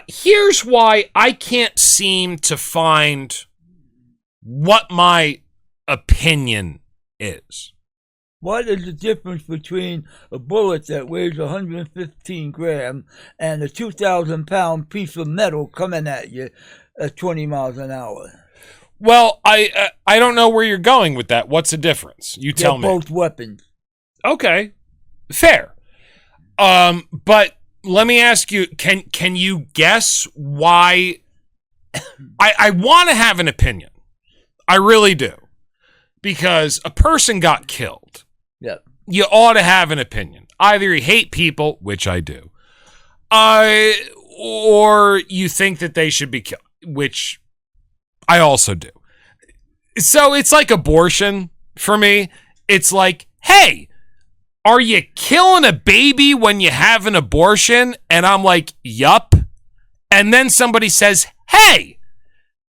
Here's why I can't seem to find what my opinion is. What is the difference between a bullet that weighs 115 grams and a 2,000-pound piece of metal coming at you at 20 miles an hour? Well, I don't know where you're going with that. What's the difference? You tell me. They're both weapons. Okay, fair. But let me ask you: Can you guess why? I want to have an opinion. I really do, because a person got killed. Yeah. You ought to have an opinion. Either you hate people, which I do, or you think that they should be killed, which I also do. So it's like abortion for me. It's like, hey, are you killing a baby when you have an abortion? And I'm like, yup. And then somebody says, hey,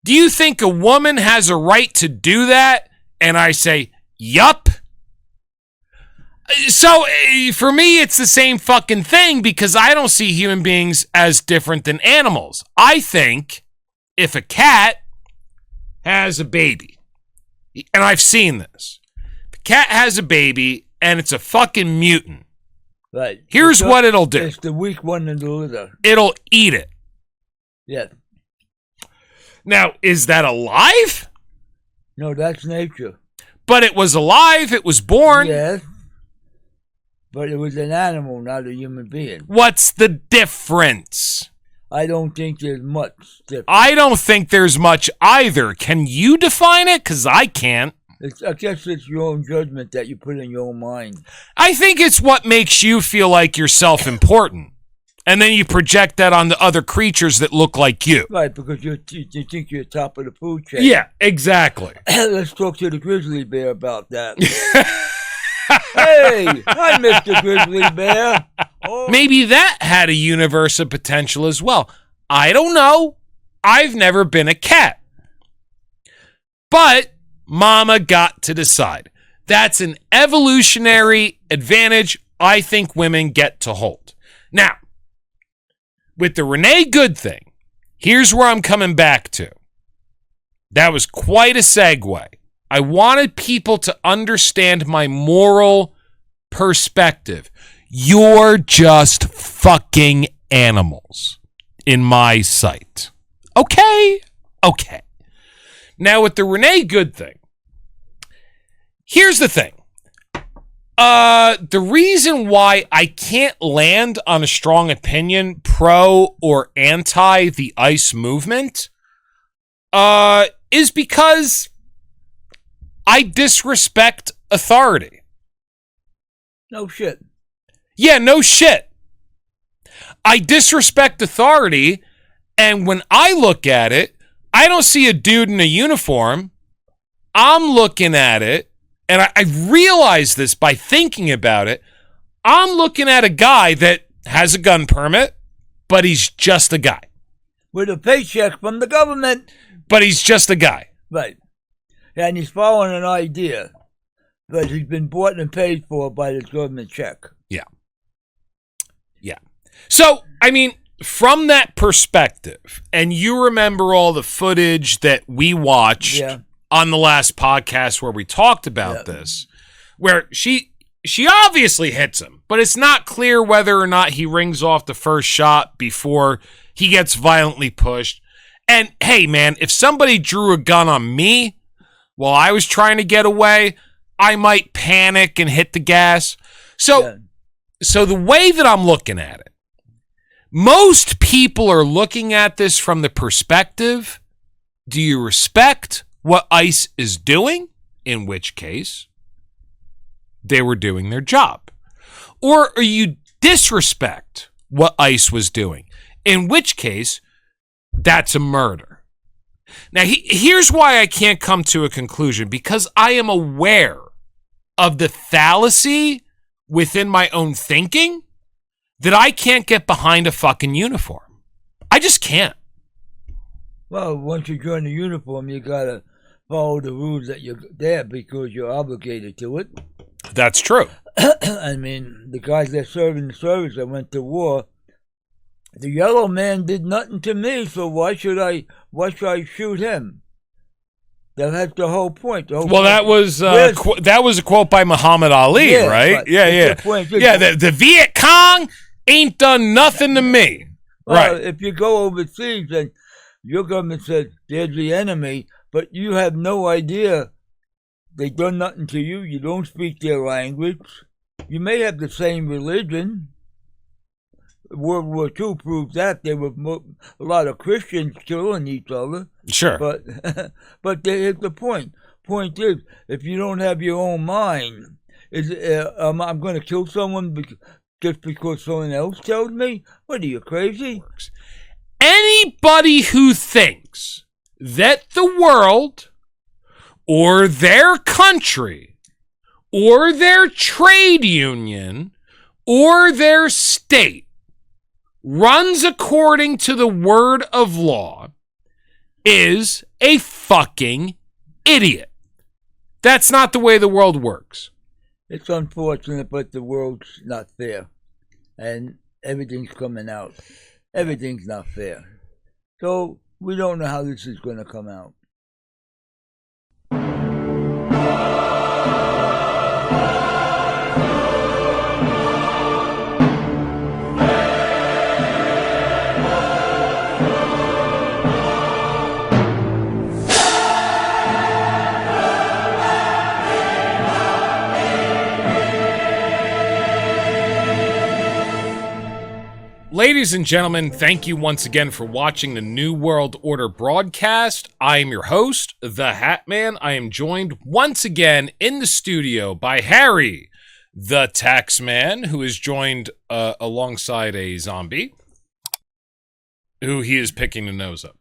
do you think a woman has a right to do that? And I say, yup. So for me, it's the same fucking thing, because I don't see human beings as different than animals. I think if a cat has a baby, and I've seen this, the cat has a baby and it's a fucking mutant. Right. Here's what it'll do. It's the weak one in the litter. It'll eat it. Yeah. Now, is that alive? No, that's nature. But it was alive. It was born. Yes. But it was an animal, not a human being. What's the difference? I don't think there's much difference. I don't think there's much either. Can you define it? Because I can't. I guess it's your own judgment that you put in your own mind. I think it's what makes you feel like you're self-important. And then you project that on the other creatures that look like you. Right, because you think you're top of the food chain. Yeah, exactly. Let's talk to the grizzly bear about that. Hey, hi, Mr. Grizzly Bear. Oh. Maybe that had a universe of potential as well. I don't know. I've never been a cat. But Mama got to decide. That's an evolutionary advantage I think women get to hold. Now, with the Renee Good thing, here's where I'm coming back to. That was quite a segue. I wanted people to understand my moral perspective. You're just fucking animals in my sight. Okay. Now with the Renee Good thing, here's the thing. The reason why I can't land on a strong opinion pro or anti the ICE movement is because I disrespect authority. No shit. Yeah, no shit. I disrespect authority, and when I look at it, I don't see a dude in a uniform. I'm looking at it, and I realize this by thinking about it. I'm looking at a guy that has a gun permit, but he's just a guy. With a paycheck from the government. But he's just a guy. Right. And he's following an idea, but he's been bought and paid for by the government check. Yeah. So, I mean, from that perspective, and you remember all the footage that we watched on the last podcast where we talked about this, where she obviously hits him, but it's not clear whether or not he rings off the first shot before he gets violently pushed. And hey, man, if somebody drew a gun on me while I was trying to get away, I might panic and hit the gas. So the way that I'm looking at it, most people are looking at this from the perspective, do you respect what ICE is doing? In which case, they were doing their job. Or are you disrespect what ICE was doing? In which case, that's a murder. Now, here's why I can't come to a conclusion, because I am aware of the fallacy within my own thinking that I can't get behind a fucking uniform. I just can't. Well, once you join the uniform, you gotta follow the rules that you're there because you're obligated to it. That's true. I mean, the guys that serve in the service that went to war, The yellow man did nothing to me, so why should I shoot him? That's the whole point. That was a quote by Muhammad Ali, right? Yeah. The Viet Cong ain't done nothing to me. Well, right. If you go overseas and your government says there's the enemy, but you have no idea they've done nothing to you, you don't speak their language, you may have the same religion. World War II proves that. There were a lot of Christians killing each other. Sure. But here's the point. Point is, if you don't have your own mind, I'm going to kill someone just because someone else tells me? What are you, crazy? Anybody who thinks that the world or their country or their trade union or their state runs according to the word of law is a fucking idiot. That's not the way the world works. It's unfortunate, but the world's not fair. And everything's coming out. Everything's not fair. So we don't know how this is going to come out. Ladies and gentlemen, thank you once again for watching the New World Order broadcast. I am your host, The Hat Man. I am joined once again in the studio by Harry, the Tax Man, who is joined alongside a zombie, who he is picking the nose up.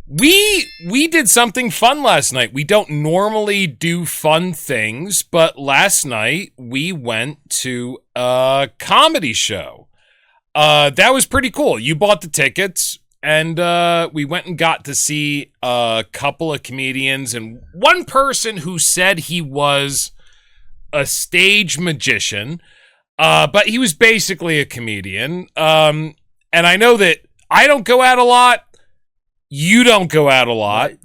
We did something fun last night. We don't normally do fun things, but last night we went to a comedy show. That was pretty cool. You bought the tickets, and we went and got to see a couple of comedians and one person who said he was a stage magician, but he was basically a comedian. And I know that I don't go out a lot. You don't go out a lot. Right.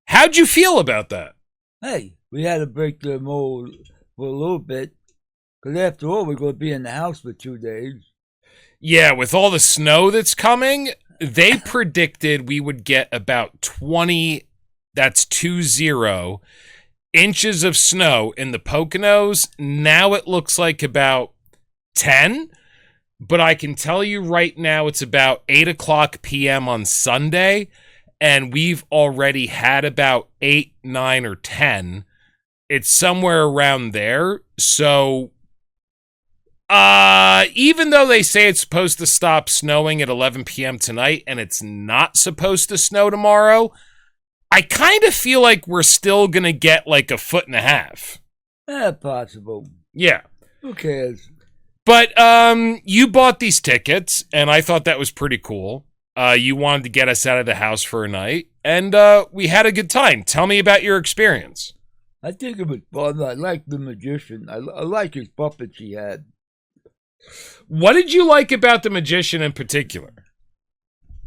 How'd you feel about that? Hey, we had to break the mold for a little bit. Because after all, we're going to be in the house for 2 days. Yeah, with all the snow that's coming, they predicted we would get about 20, that's 20, inches of snow in the Poconos. Now it looks like about 10. But I can tell you right now it's about 8 o'clock p.m. on Sunday. And we've already had about 8, 9, or 10. It's somewhere around there. So, even though they say it's supposed to stop snowing at 11 p.m. tonight, and it's not supposed to snow tomorrow, I kind of feel like we're still going to get like a 1.5 feet. Possible. Yeah. Who cares? But you bought these tickets, and I thought that was pretty cool. You wanted to get us out of the house for a night, and we had a good time. Tell me about your experience. I think it was fun. I like the magician. I like his puppets he had. What did you like about the magician in particular?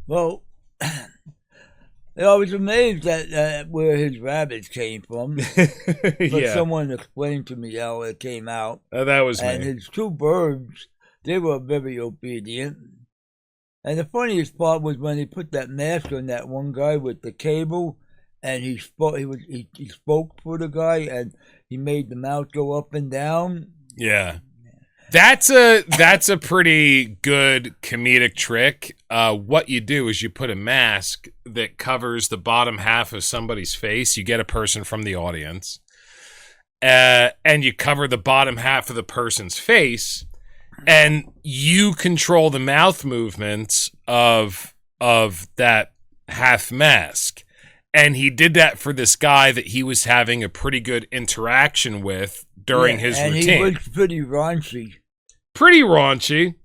Well, I was amazed at where his rabbits came from. But yeah. Someone explained to me how it came out. That was me. And his 2 birds, they were very obedient. And the funniest part was when he put that mask on that one guy with the cable, and he spoke. He spoke for the guy, and he made the mouth go up and down. Yeah, that's a pretty good comedic trick. What you do is you put a mask that covers the bottom half of somebody's face. You get a person from the audience, and you cover the bottom half of the person's face. And you control the mouth movements of that half mask. And he did that for this guy that he was having a pretty good interaction with during his routine. And he was pretty raunchy. Pretty raunchy.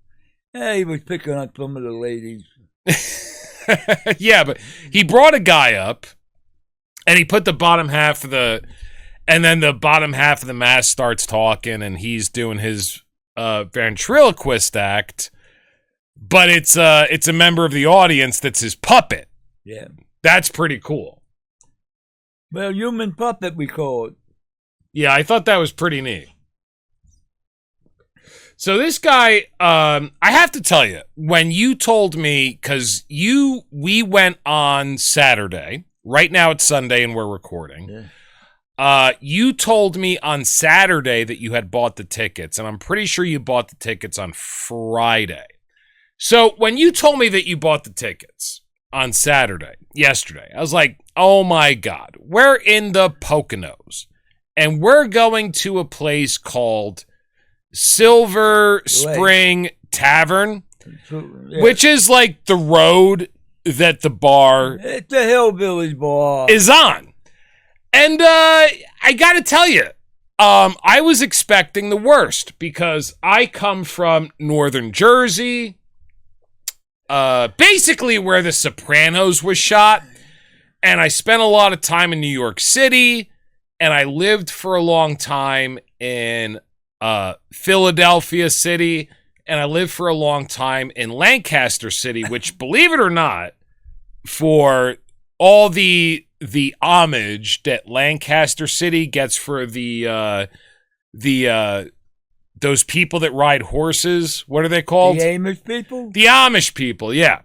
Yeah, he was picking on some of the ladies. Yeah, but he brought a guy up, and he put the bottom half of and then the bottom half of the mask starts talking, and he's doing his ventriloquist act, but it's a member of the audience that's his puppet. Yeah. That's pretty cool. Well, human puppet, we call it. Yeah, I thought that was pretty neat. So this guy, I have to tell you, when you told me, because we went on Saturday. Right now it's Sunday and we're recording. Yeah. You told me on Saturday that you had bought the tickets, and I'm pretty sure you bought the tickets on Friday. So when you told me that you bought the tickets on Saturday, yesterday, I was like, oh my God, we're in the Poconos, and we're going to a place called Silver Spring Tavern, which is like the road that the bar, it's a hillbilly bar, is on. And I gotta tell you, I was expecting the worst because I come from northern Jersey, basically where The Sopranos was shot, and I spent a lot of time in New York City, and I lived for a long time in Philadelphia City, and I lived for a long time in Lancaster City, which, believe it or not, for all the homage that Lancaster City gets for the those people that ride horses, what are they called? The Amish people? The Amish people, yeah.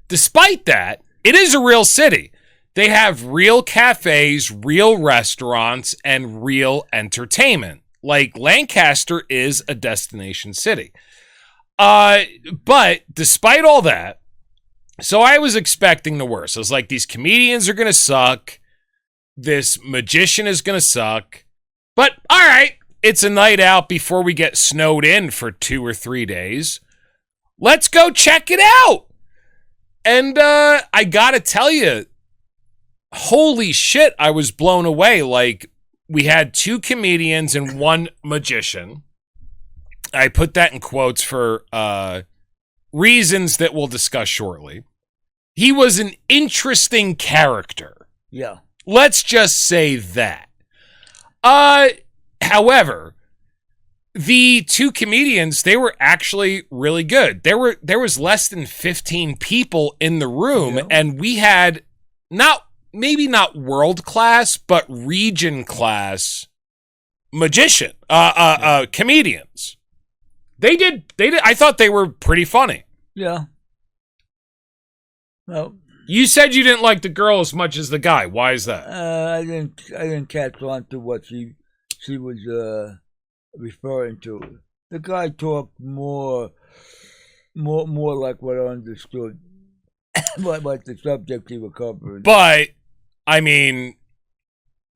Despite that, it is a real city. They have real cafes, real restaurants, and real entertainment. Like, Lancaster is a destination city. But despite all that, so I was expecting the worst. I was like, these comedians are going to suck. This magician is going to suck. But, all right, it's a night out before we get snowed in for 2 or 3 days. Let's go check it out. And I got to tell you, holy shit, I was blown away. Like, we had 2 comedians and 1 magician. I put that in quotes for reasons that we'll discuss shortly. He was an interesting character. Yeah. Let's just say that. However, the 2 comedians, they were actually really good. There was less than 15 people in the room, yeah. And we had maybe not world class, but region class comedians. They did. I thought they were pretty funny. Yeah. Well, you said you didn't like the girl as much as the guy. Why is that? I didn't catch on to what she was referring to. The guy talked more like what I understood, like the subject he was covering. But I mean,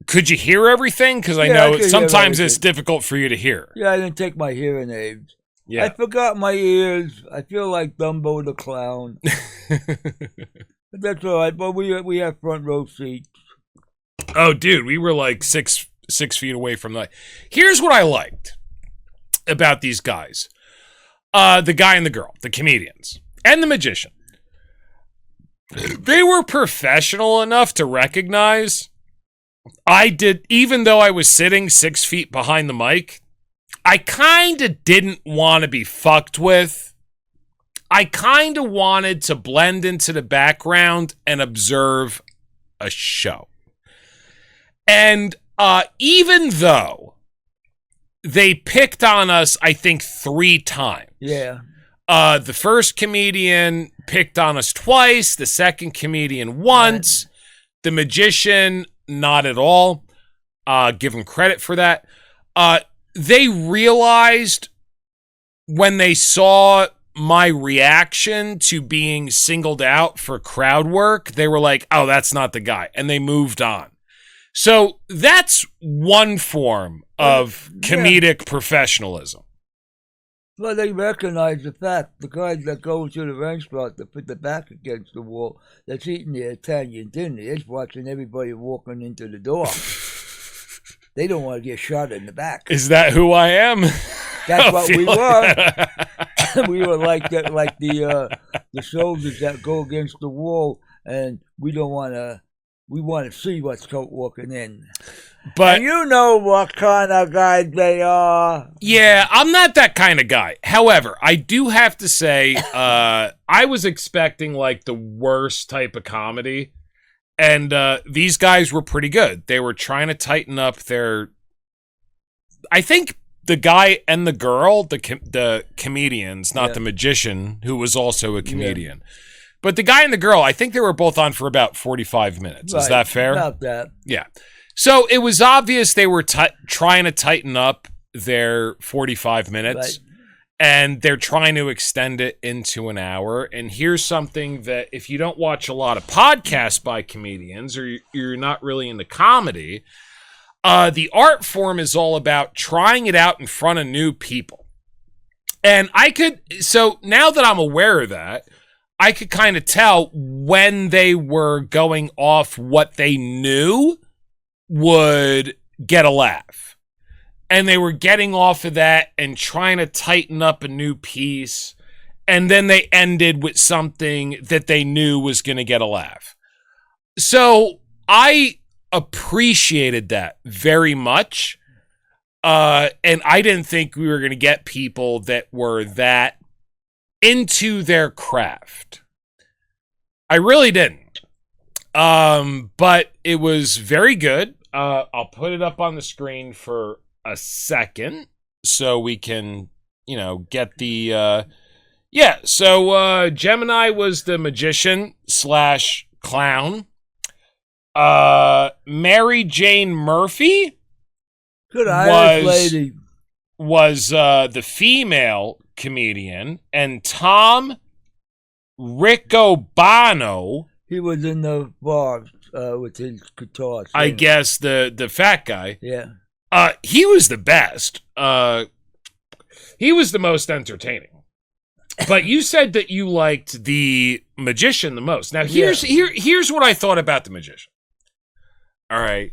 could you hear everything? Because I know sometimes it's difficult for you to hear. Yeah, I didn't take my hearing aids. Yeah. I forgot my ears. I feel like Dumbo the Clown. But that's all right. But we have front row seats. Oh, dude, we were like six feet away from that. Here's what I liked about these guys. The guy and the girl, the comedians, and the magician. They were professional enough to recognize even though I was sitting 6 feet behind the mic, I kind of didn't want to be fucked with. I kind of wanted to blend into the background and observe a show. And even though they picked on us, I think 3 times. Yeah. The first comedian picked on us twice. The second comedian once. Right. The magician, not at all. Give him credit for that. They realized when they saw my reaction to being singled out for crowd work, they were like, oh, that's not the guy. And they moved on. So that's one form of comedic professionalism. Well, they recognize the fact the guys that go to the restaurant to put their back against the wall, that's eating their Italian dinner, is watching everybody walking into the door. They don't want to get shot in the back. Is that who I am? That's what we were. We were like that, like the soldiers that go against the wall, and we don't want to. We want to see what's walking in. But and you know what kind of guys they are. Yeah, I'm not that kind of guy. However, I do have to say, I was expecting like the worst type of comedy, and these guys were pretty good. They were trying to tighten up their. I think the guy and the girl, the comedians, not the magician, who was also a comedian. Yeah. But the guy and the girl, I think they were both on for about 45 minutes. Right. Is that fair? About that. Yeah. So it was obvious they were trying to tighten up their 45 minutes, right. And they're trying to extend it into an hour. And here's something that if you don't watch a lot of podcasts by comedians or you're not really into comedy, the art form is all about trying it out in front of new people. And so now that I'm aware of that, I could kind of tell when they were going off what they knew would get a laugh. And they were getting off of that and trying to tighten up a new piece. And then they ended with something that they knew was going to get a laugh. So I appreciated that very much. And I didn't think we were going to get people that were that into their craft. I really didn't. But it was very good. I'll put it up on the screen for a second so we can, get the, So Gemini was the magician / clown. Mary Jane Murphy good Irish lady was the female comedian, and Tom Riccobano, he was in the bar with his guitar. I guess the fat guy. Yeah. He was the best. He was the most entertaining. But you said that you liked the magician the most. Now here's what I thought about the magician. All right.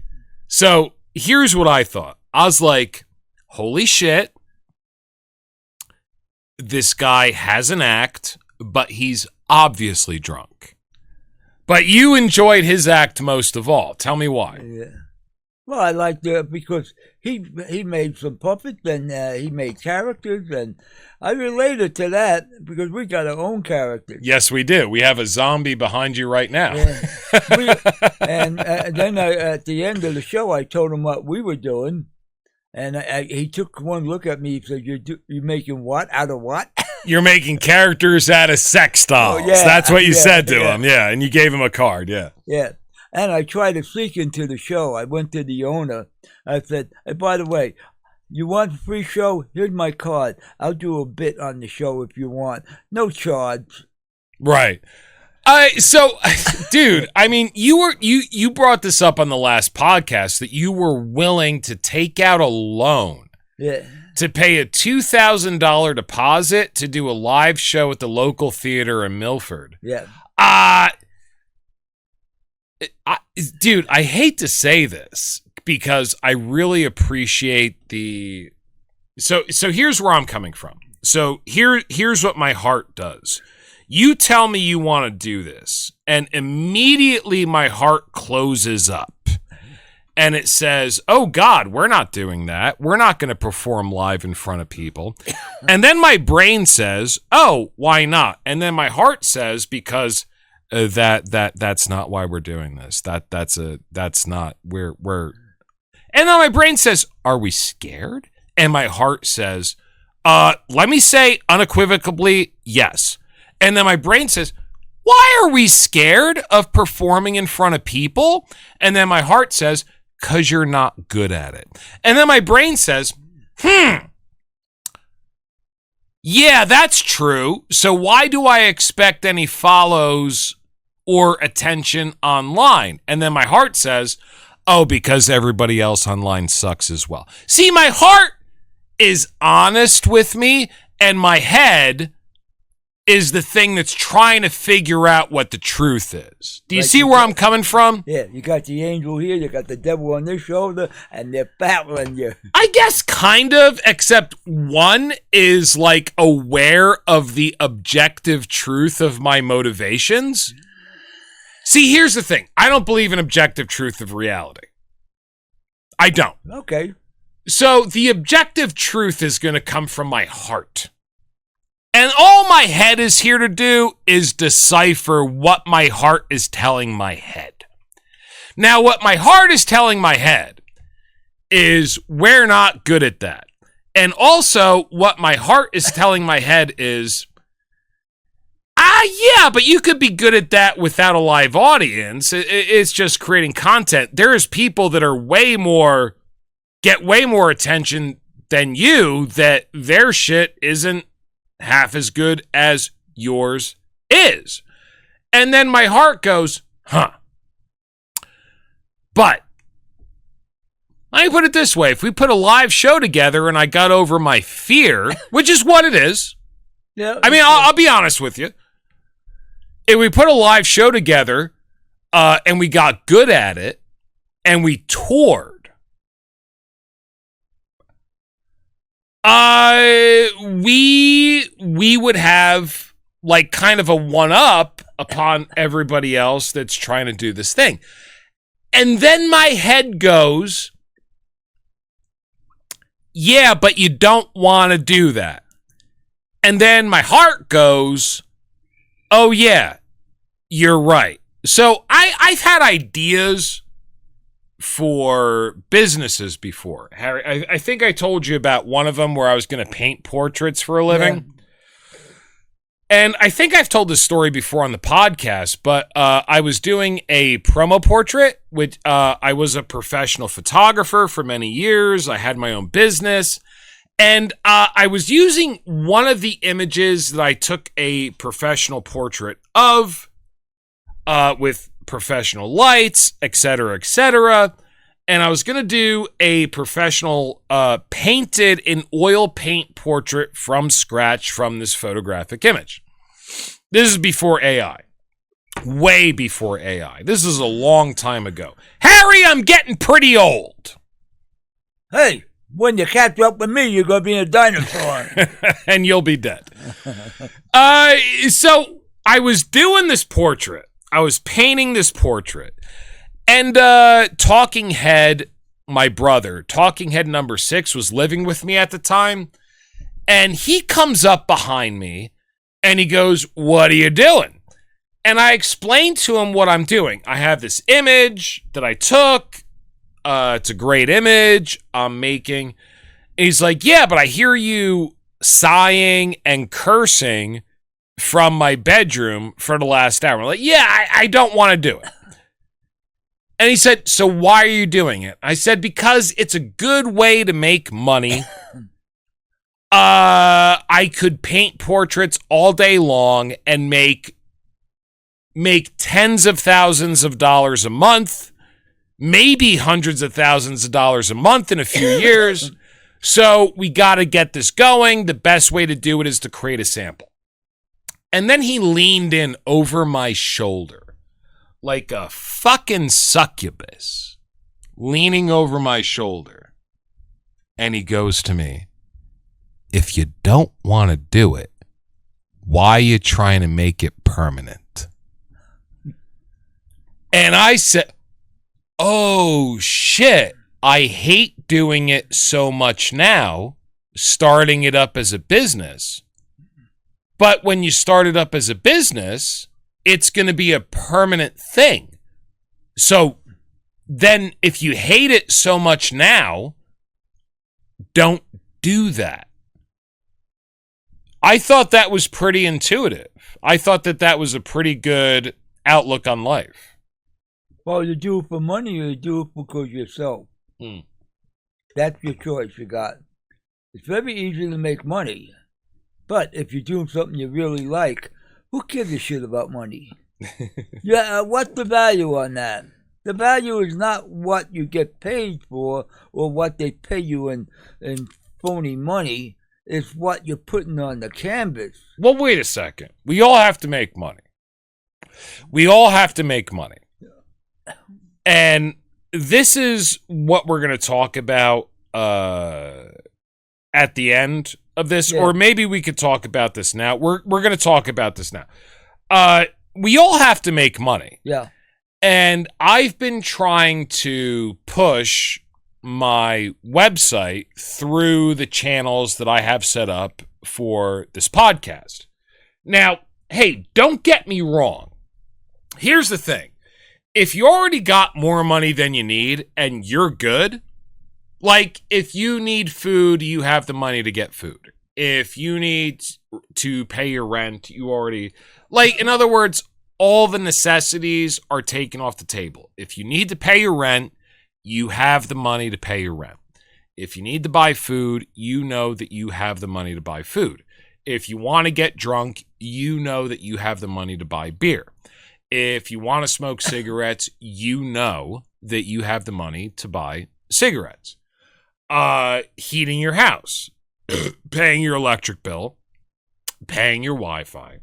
So here's what I thought. I was like, holy shit. This guy has an act, but he's obviously drunk. But you enjoyed his act most of all. Tell me why. Yeah. Well, I liked it because he made some puppets and he made characters, and I related to that because we got our own characters. Yes, we do. We have a zombie behind you right now. Yeah. And then at the end of the show, I told him what we were doing, and he took one look at me. He said, "You're making what out of what?" You're making characters out of sex dolls. Oh, yeah, that's what you said to him. Yeah, and you gave him a card. Yeah. Yeah. And I tried to sneak into the show. I went to the owner. I said, hey, by the way, you want a free show? Here's my card. I'll do a bit on the show if you want. No charge. Right. So, dude, I mean, you brought this up on the last podcast that you were willing to take out a loan. Yeah. To pay a $2,000 deposit to do a live show at the local theater in Milford. Yeah. Dude, I hate to say this because I really appreciate the. So here's where I'm coming from. So here's what my heart does. You tell me you want to do this, and immediately my heart closes up. And it says, oh, God, we're not doing that. We're not going to perform live in front of people. And then my brain says, oh, why not? And then my heart says, because that's not why we're doing this. That's not we're. And then my brain says, are we scared? And my heart says, let me say unequivocally, yes. And then my brain says, why are we scared of performing in front of people? And then my heart says, because you're not good at it. And then my brain says, yeah, that's true. So why do I expect any follows or attention online? And then my heart says, oh, because everybody else online sucks as well. See, my heart is honest with me, and my head is the thing that's trying to figure out what the truth is. Do you see where I'm coming from? Yeah, you got the angel here, you got the devil on this shoulder, and they're battling you. I guess kind of, except one is like aware of the objective truth of my motivations. See, here's the thing. I don't believe in objective truth of reality. I don't. Okay. So the objective truth is going to come from my heart. And all my head is here to do is decipher what my heart is telling my head. Now, what my heart is telling my head is we're not good at that. And also, what my heart is telling my head is, yeah, but you could be good at that without a live audience. It's just creating content. There's people that are get way more attention than you, that their shit isn't half as good as yours is. And then my heart goes, huh. But let me put it this way. If we put a live show together and I got over my fear, which is what it is. Yeah. I mean, I'll be honest with you. If we put a live show together and we got good at it and we toured, we would have like kind of a one-up upon everybody else that's trying to do this thing. And then my head goes, yeah, but you don't want to do that. And then my heart goes, oh yeah, you're right. So I've had ideas for businesses before. Harry, I think I told you about one of them where I was going to paint portraits for a living. Yeah. And I think I've told this story before on the podcast, but I was doing a promo portrait, which I was a professional photographer for many years. I had my own business. And I was using one of the images that I took a professional portrait of with professional lights, et cetera, et cetera. And I was going to do a professional painted in oil paint portrait from scratch from this photographic image. This is before AI. Way before AI. This is a long time ago. Harry, I'm getting pretty old. Hey, when you catch up with me, you're going to be a dinosaur. And you'll be dead. So I was doing this portrait. I was painting this portrait. And Talking Head, my brother, Talking Head number 6, was living with me at the time. And he comes up behind me and he goes, what are you doing? And I explained to him what I'm doing. I have this image that I took. It's a great image I'm making. And he's like, yeah, but I hear you sighing and cursing from my bedroom for the last hour. I'm like, yeah, I don't want to do it. And he said, so why are you doing it? I said, because it's a good way to make money. I could paint portraits all day long and make tens of thousands of dollars a month, maybe hundreds of thousands of dollars a month in a few years. So we got to get this going. The best way to do it is to create a sample. And then he leaned in over my shoulder like a fucking succubus, leaning over my shoulder. And he goes to me, if you don't want to do it, why are you trying to make it permanent? And I said, oh shit, I hate doing it so much now, starting it up as a business. But when you start it up as a business, it's going to be a permanent thing. So then if you hate it so much now, don't do that. I thought that was pretty intuitive. I thought that was a pretty good outlook on life. Well, you do it for money or you do it because yourself. That's your choice you got. It's very easy to make money. But if you're doing something you really like, who gives a shit about money? Yeah, what's the value on that? The value is not what you get paid for or what they pay you in phony money. It's what you're putting on the canvas. Well, wait a second. We all have to make money. We all have to make money. And this is what we're going to talk about at the end of this, or maybe we could talk about this now. We're going to talk about this now. We all have to make money. Yeah. And I've been trying to push my website through the channels that I have set up for this podcast. Now, hey, don't get me wrong. Here's the thing. If you already got more money than you need and you're good, like if you need food, you have the money to get food. If you need to pay your rent, you already, like, in other words, all the necessities are taken off the table. If you need to pay your rent, you have the money to pay your rent. If you need to buy food, you know that you have the money to buy food. If you want to get drunk, you know that you have the money to buy beer. If you want to smoke cigarettes, you know that you have the money to buy cigarettes. Heating your house, paying your electric bill, paying your Wi-Fi.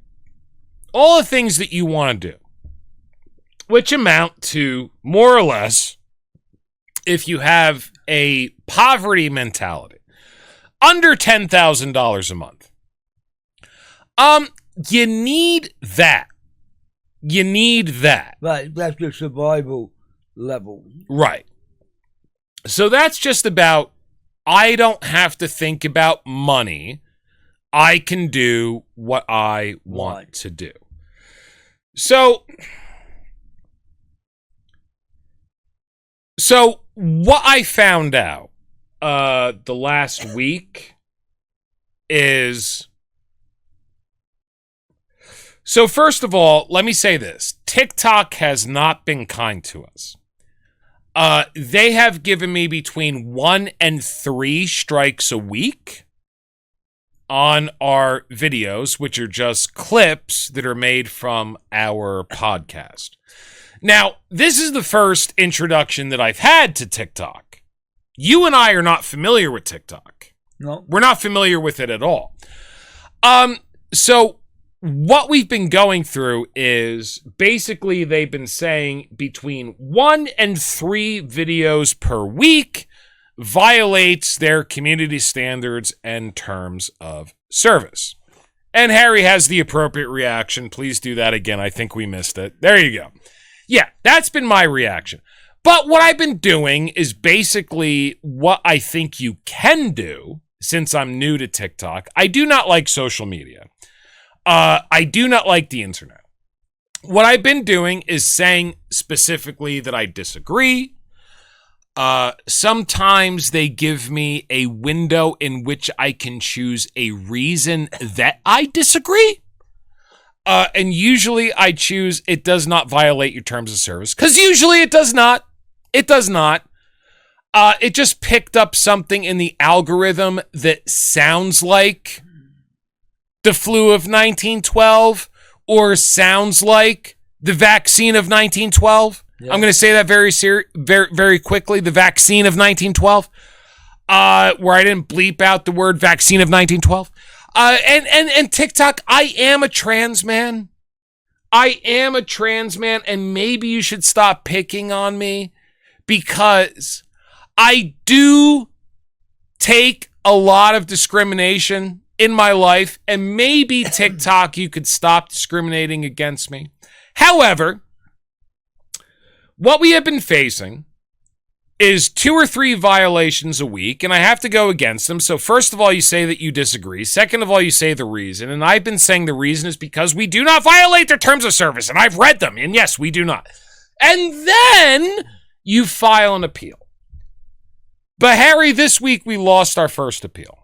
All the things that you want to do, which amount to more or less, if you have a poverty mentality, under $10,000 a month. You need that. You need that. Right, that's your survival level. Right. So that's just about, I don't have to think about money. I can do what I want to do. So what I found out the last week is, so first of all, let me say this. TikTok has not been kind to us. They have given me between 1 and 3 strikes a week on our videos, which are just clips that are made from our podcast. Now, this is the first introduction that I've had to TikTok. You and I are not familiar with TikTok. No. We're not familiar with it at all. So what we've been going through is basically they've been saying between 1 and 3 videos per week violates their community standards and terms of service. And Harry has the appropriate reaction. Please do that again. I think we missed it. There you go. Yeah, that's been my reaction. But what I've been doing is basically what I think you can do since I'm new to TikTok. I do not like social media. I do not like the internet. What I've been doing is saying specifically that I disagree. Sometimes they give me a window in which I can choose a reason that I disagree. And usually I choose it does not violate your terms of service. Because usually it does not. It does not. It just picked up something in the algorithm that sounds like the flu of 1912 or sounds like the vaccine of 1912. Yeah. I'm going to say that very quickly. The vaccine of 1912, where I didn't bleep out the word vaccine of 1912. And TikTok, I am a trans man. I am a trans man, and maybe you should stop picking on me because I do take a lot of discrimination in my life, and maybe TikTok, you could stop discriminating against me. However, what we have been facing is 2 or 3 violations a week, and I have to go against them. So first of all, you say that you disagree. Second of all, you say the reason, and I've been saying the reason is because we do not violate their terms of service, and I've read them, and yes, we do not. And then you file an appeal. But Harry, this week we lost our first appeal.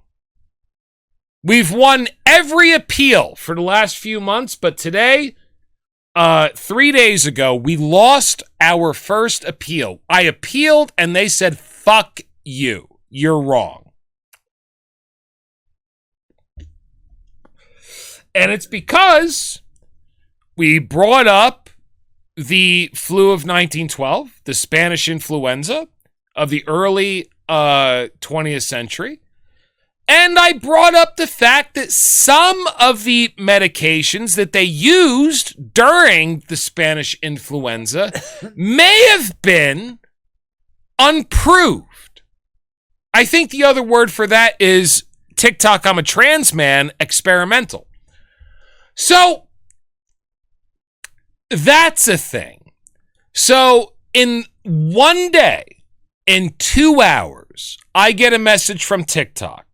We've won every appeal for the last few months, but today, 3 days ago, we lost our first appeal. I appealed, and they said, fuck you. You're wrong. And it's because we brought up the flu of 1912, the Spanish influenza of the early 20th century. And I brought up the fact that some of the medications that they used during the Spanish influenza may have been unproved. I think the other word for that is TikTok, I'm a trans man, experimental. So that's a thing. So in one day, In 2 hours, I get a message from TikTok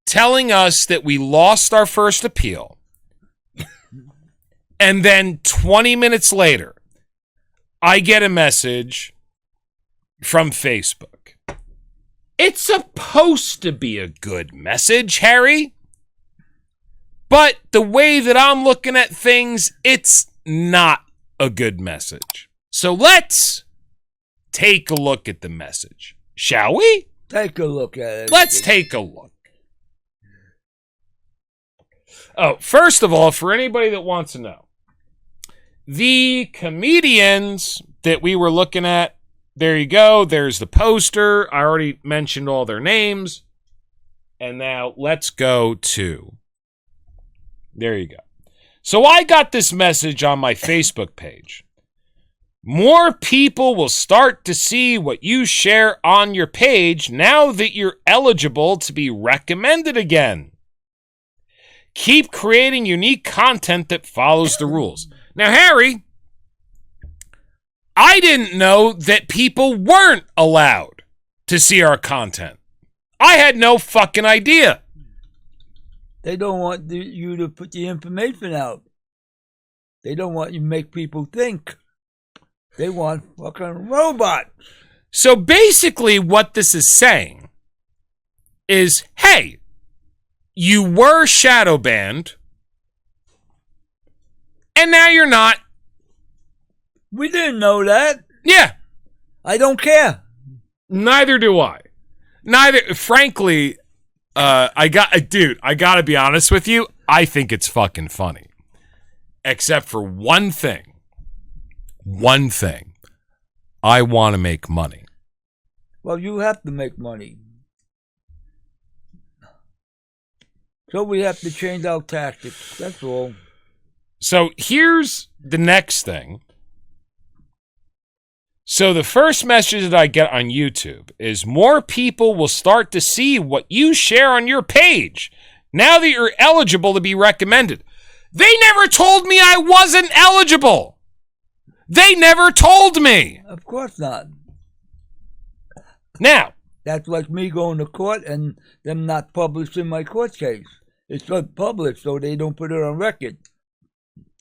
telling us that we lost our first appeal. And then 20 minutes later, I get a message from Facebook. It's supposed to be a good message, Harry. But the way that I'm looking at things, it's not a good message. So let's take a look at the message, shall we? Take a look at it. Let's take a look. Oh, first of all, for anybody that wants to know, the comedians that we were looking at, there you go. There's the poster. I already mentioned all their names. And now let's go to, there you go. So I got this message on my Facebook page. More people will start to see what you share on your page now that you're eligible to be recommended again. Keep creating unique content that follows the rules. Now, Harry, I didn't know that people weren't allowed to see our content. I had no fucking idea. They don't want you to put the information out. They don't want you to make people think. They want fucking robots. So basically what this is saying is, hey, you were shadow banned, and now you're not. We didn't know that. Yeah. I don't care. Neither do I. Frankly, I gotta be honest with you. I think it's fucking funny. Except for one thing. One thing. I want to make money. Well, you have to make money. So we have to change our tactics. That's all. So here's the next thing. So the first message that I get on YouTube is more people will start to see what you share on your page now that you're eligible to be recommended. They never told me I wasn't eligible. They never told me. Of course not. Now. That's like me going to court and them not publishing my court case. It's not published, so they don't put it on record.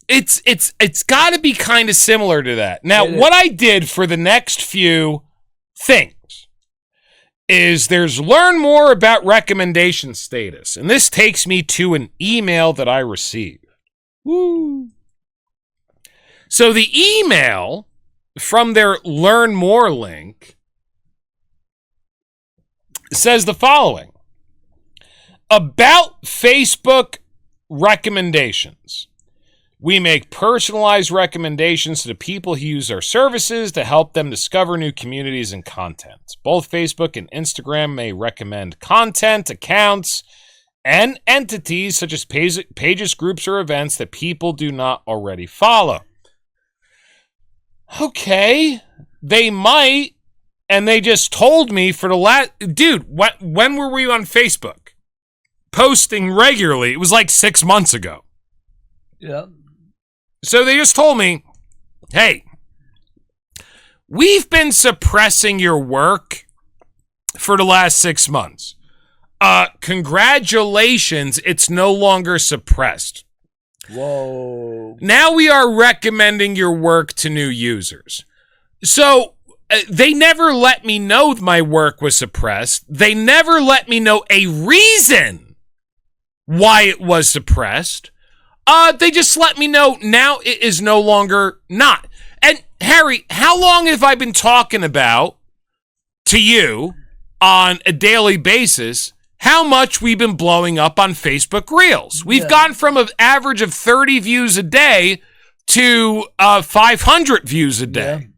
It's got to be kind of similar to that. Now, what I did for the next few things is there's learn more about recommendation status. And this takes me to an email that I received. Woo. So the email from their learn more link says the following. About Facebook recommendations. We make personalized recommendations to the people who use our services to help them discover new communities and content. Both Facebook and Instagram may recommend content, accounts, and entities such as pages, groups, or events that people do not already follow. Okay, they might, and they just told me for the last... Dude, when were we on Facebook? Posting regularly. It was like 6 months ago. Yeah. So they just told me, hey, we've been suppressing your work for the last 6 months. Congratulations, it's no longer suppressed. Whoa. Now we are recommending your work to new users. So they never let me know my work was suppressed. They never let me know a reason why it was suppressed. They just let me know now it is no longer not. And Harry, how long have I been talking about to you on a daily basis how much we've been blowing up on Facebook Reels? We've gone from an average of 30 views a day to 500 views a day.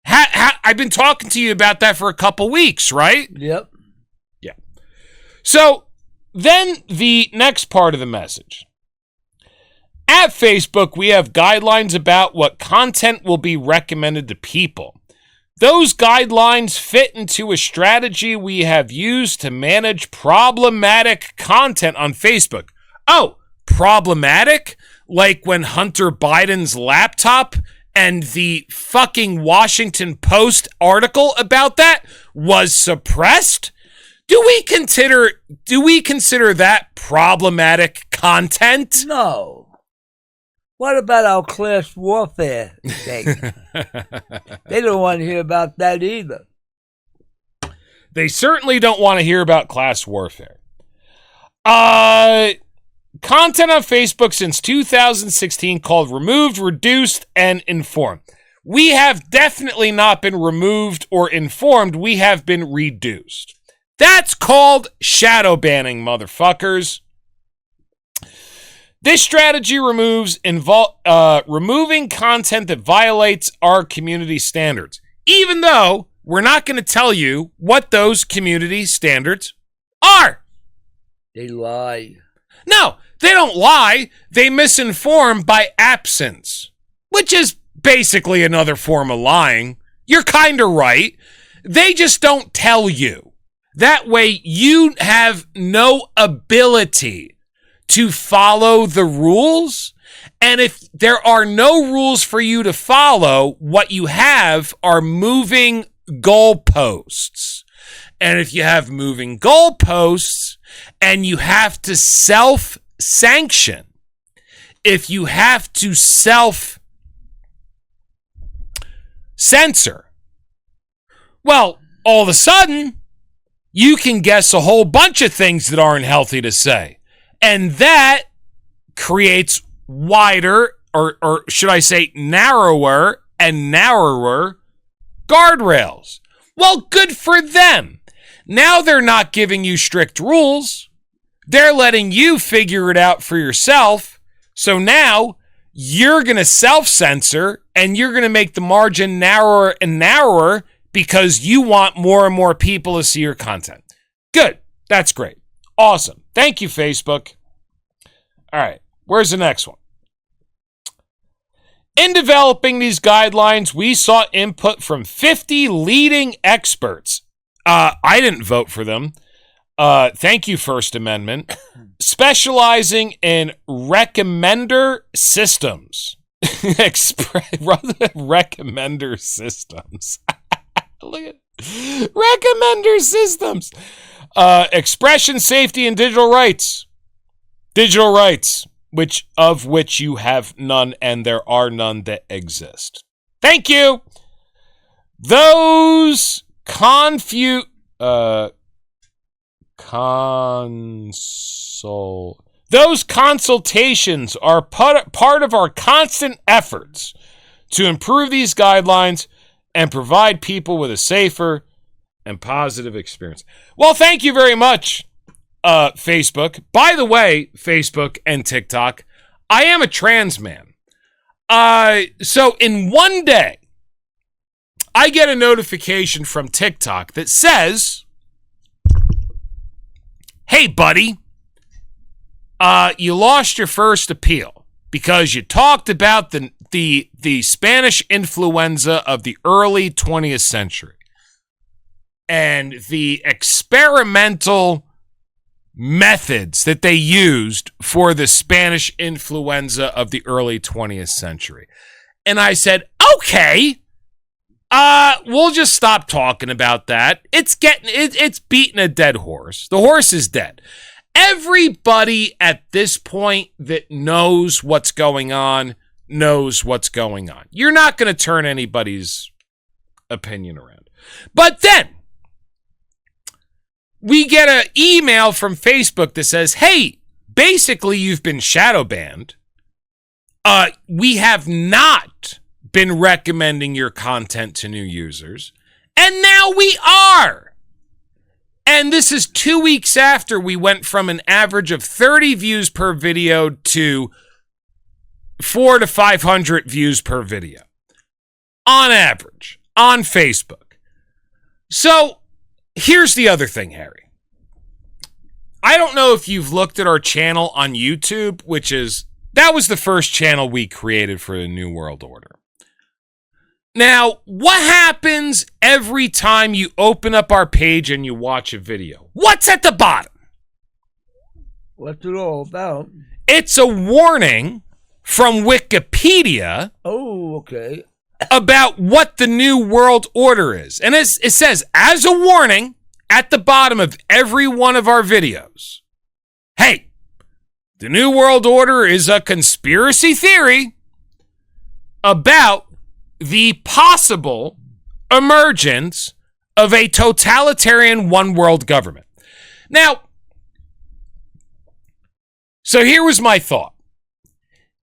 I've been talking to you about that for a couple weeks, right? Yep. Yeah. So then the next part of the message. At Facebook, we have guidelines about what content will be recommended to people. Those guidelines fit into a strategy we have used to manage problematic content on Facebook. Oh, problematic? Like when Hunter Biden's laptop and the fucking Washington Post article about that was suppressed, do we consider that problematic content? No. What about our class warfare thing? They don't want to hear about that either. They certainly don't want to hear about class warfare. Content on Facebook since 2016 called Removed, Reduced, and Informed. We have definitely not been removed or informed. We have been reduced. That's called shadow banning, motherfuckers. This strategy removing content that violates our community standards, even though we're not going to tell you what those community standards are. They lie. No, they don't lie. They misinform by absence, which is basically another form of lying. You're kind of right. They just don't tell you. That way you have no ability to follow the rules. And if there are no rules for you to follow, what you have are moving goalposts. And if you have moving goalposts and you have to self-sanction, if you have to self-censor, well, all of a sudden, you can guess a whole bunch of things that aren't healthy to say. And that creates wider, or should I say narrower and narrower guardrails. Well, good for them. Now they're not giving you strict rules. They're letting you figure it out for yourself. So now you're going to self-censor and you're going to make the margin narrower and narrower because you want more and more people to see your content. Good. That's great. Awesome. Thank you, Facebook. All right. Where's the next one? In developing these guidelines, we sought input from 50 leading experts. I didn't vote for them. Thank you, First Amendment. Specializing in recommender systems. Recommender systems. Look at recommender systems. Expression, safety, and digital rights. Digital rights, which you have none, and there are none that exist. Thank you. Those consultations are part of our constant efforts to improve these guidelines and provide people with a safer and positive experience. Well, thank you very much, Facebook. By the way, Facebook and TikTok, I am a trans man. So in one day, I get a notification from TikTok that says, hey, buddy, you lost your first appeal because you talked about the Spanish influenza of the early 20th century and the experimental methods that they used for the Spanish influenza of the early 20th century. And I said, okay, we'll just stop talking about that. It's beating a dead horse. The horse is dead. Everybody at this point that knows what's going on knows what's going on. You're not going to turn anybody's opinion around. But then we get an email from Facebook that says, hey, basically you've been shadow banned. We have not been recommending your content to new users. And now we are. And this is 2 weeks after we went from an average of 30 views per video to 400 to 500 views per video. On average. On Facebook. So, here's the other thing, Harry. I don't know if you've looked at our channel on YouTube, that was the first channel we created for the New World Order. Now, what happens every time you open up our page and you watch a video? What's at the bottom? What's it all about? It's a warning from Wikipedia. Oh, okay. About what the New World Order is. And it says, as a warning, at the bottom of every one of our videos, hey, the New World Order is a conspiracy theory about the possible emergence of a totalitarian one-world government. Now, so here was my thought.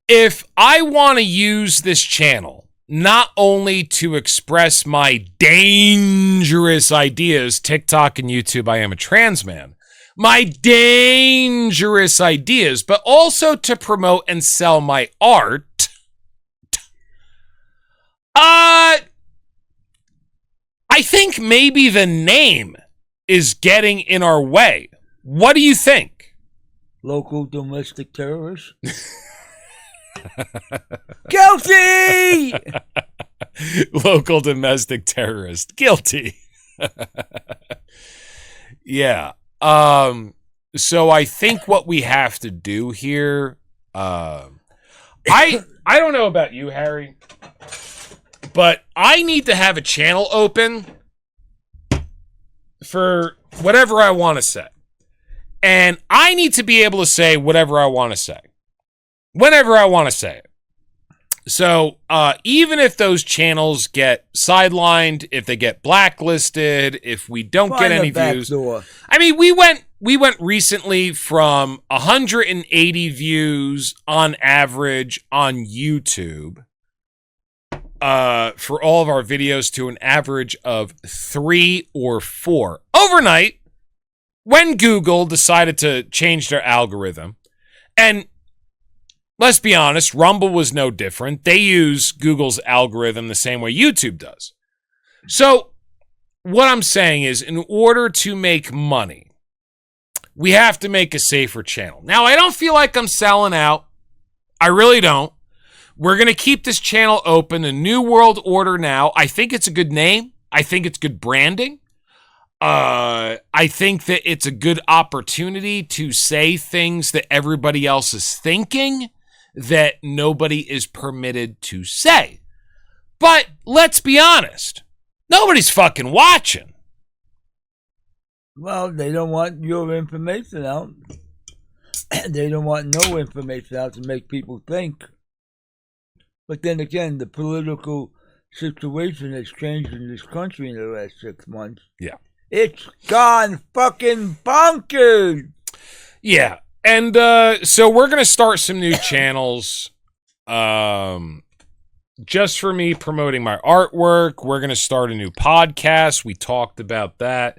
If I want to use this channel not only to express my dangerous ideas, TikTok and YouTube, I am a trans man, my dangerous ideas, but also to promote and sell my art, I think maybe the name is getting in our way. What do you think? Local domestic terrorists? Guilty! Local domestic terrorist. Guilty. Yeah. So I think what we have to do here, I don't know about you, Harry, but I need to have a channel open for whatever I want to say. And I need to be able to say whatever I want to say, whenever I want to say it. So even if those channels get sidelined, if they get blacklisted, if we don't get any views. Door. I mean, we went recently from 180 views on average on YouTube for all of our videos to an average of 3 or 4 overnight when Google decided to change their algorithm. And let's be honest, Rumble was no different. They use Google's algorithm the same way YouTube does. So what I'm saying is, in order to make money, we have to make a safer channel. Now, I don't feel like I'm selling out. I really don't. We're going to keep this channel open, a New World Order now. I think it's a good name. I think it's good branding. I think that it's a good opportunity to say things that everybody else is thinking that nobody is permitted to say. But let's be honest. Nobody's fucking watching. Well, they don't want your information out. They don't want no information out to make people think. But then again, the political situation has changed in this country in the last 6 months. Yeah. It's gone fucking bonkers. Yeah. And so we're going to start some new channels just for me promoting my artwork. We're going to start a new podcast. We talked about that.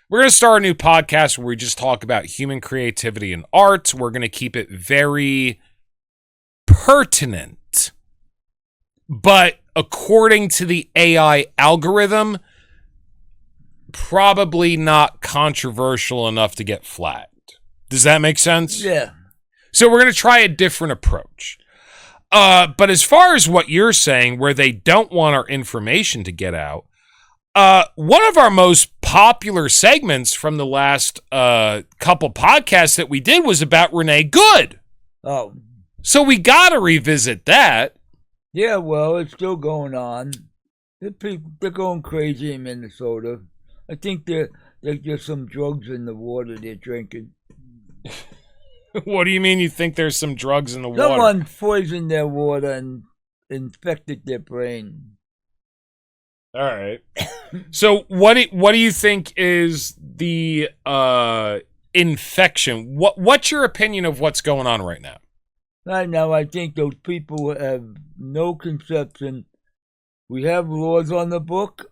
We're going to start a new podcast where we just talk about human creativity and art. We're going to keep it very pertinent. But according to the AI algorithm, probably not controversial enough to get flagged. Does that make sense? Yeah. So we're going to try a different approach. But as far as what you're saying, where they don't want our information to get out, one of our most popular segments from the last couple podcasts that we did was about Renee Good. Oh. So we got to revisit that. Yeah, well, it's still going on. They're going crazy in Minnesota. I think there's just some drugs in the water they're drinking. What do you mean you think there's some drugs in the water? Someone poisoned their water and infected their brain. All right. So what do you think is the infection? What's your opinion of what's going on right now? Right now, I think those people have no conception. We have laws on the book.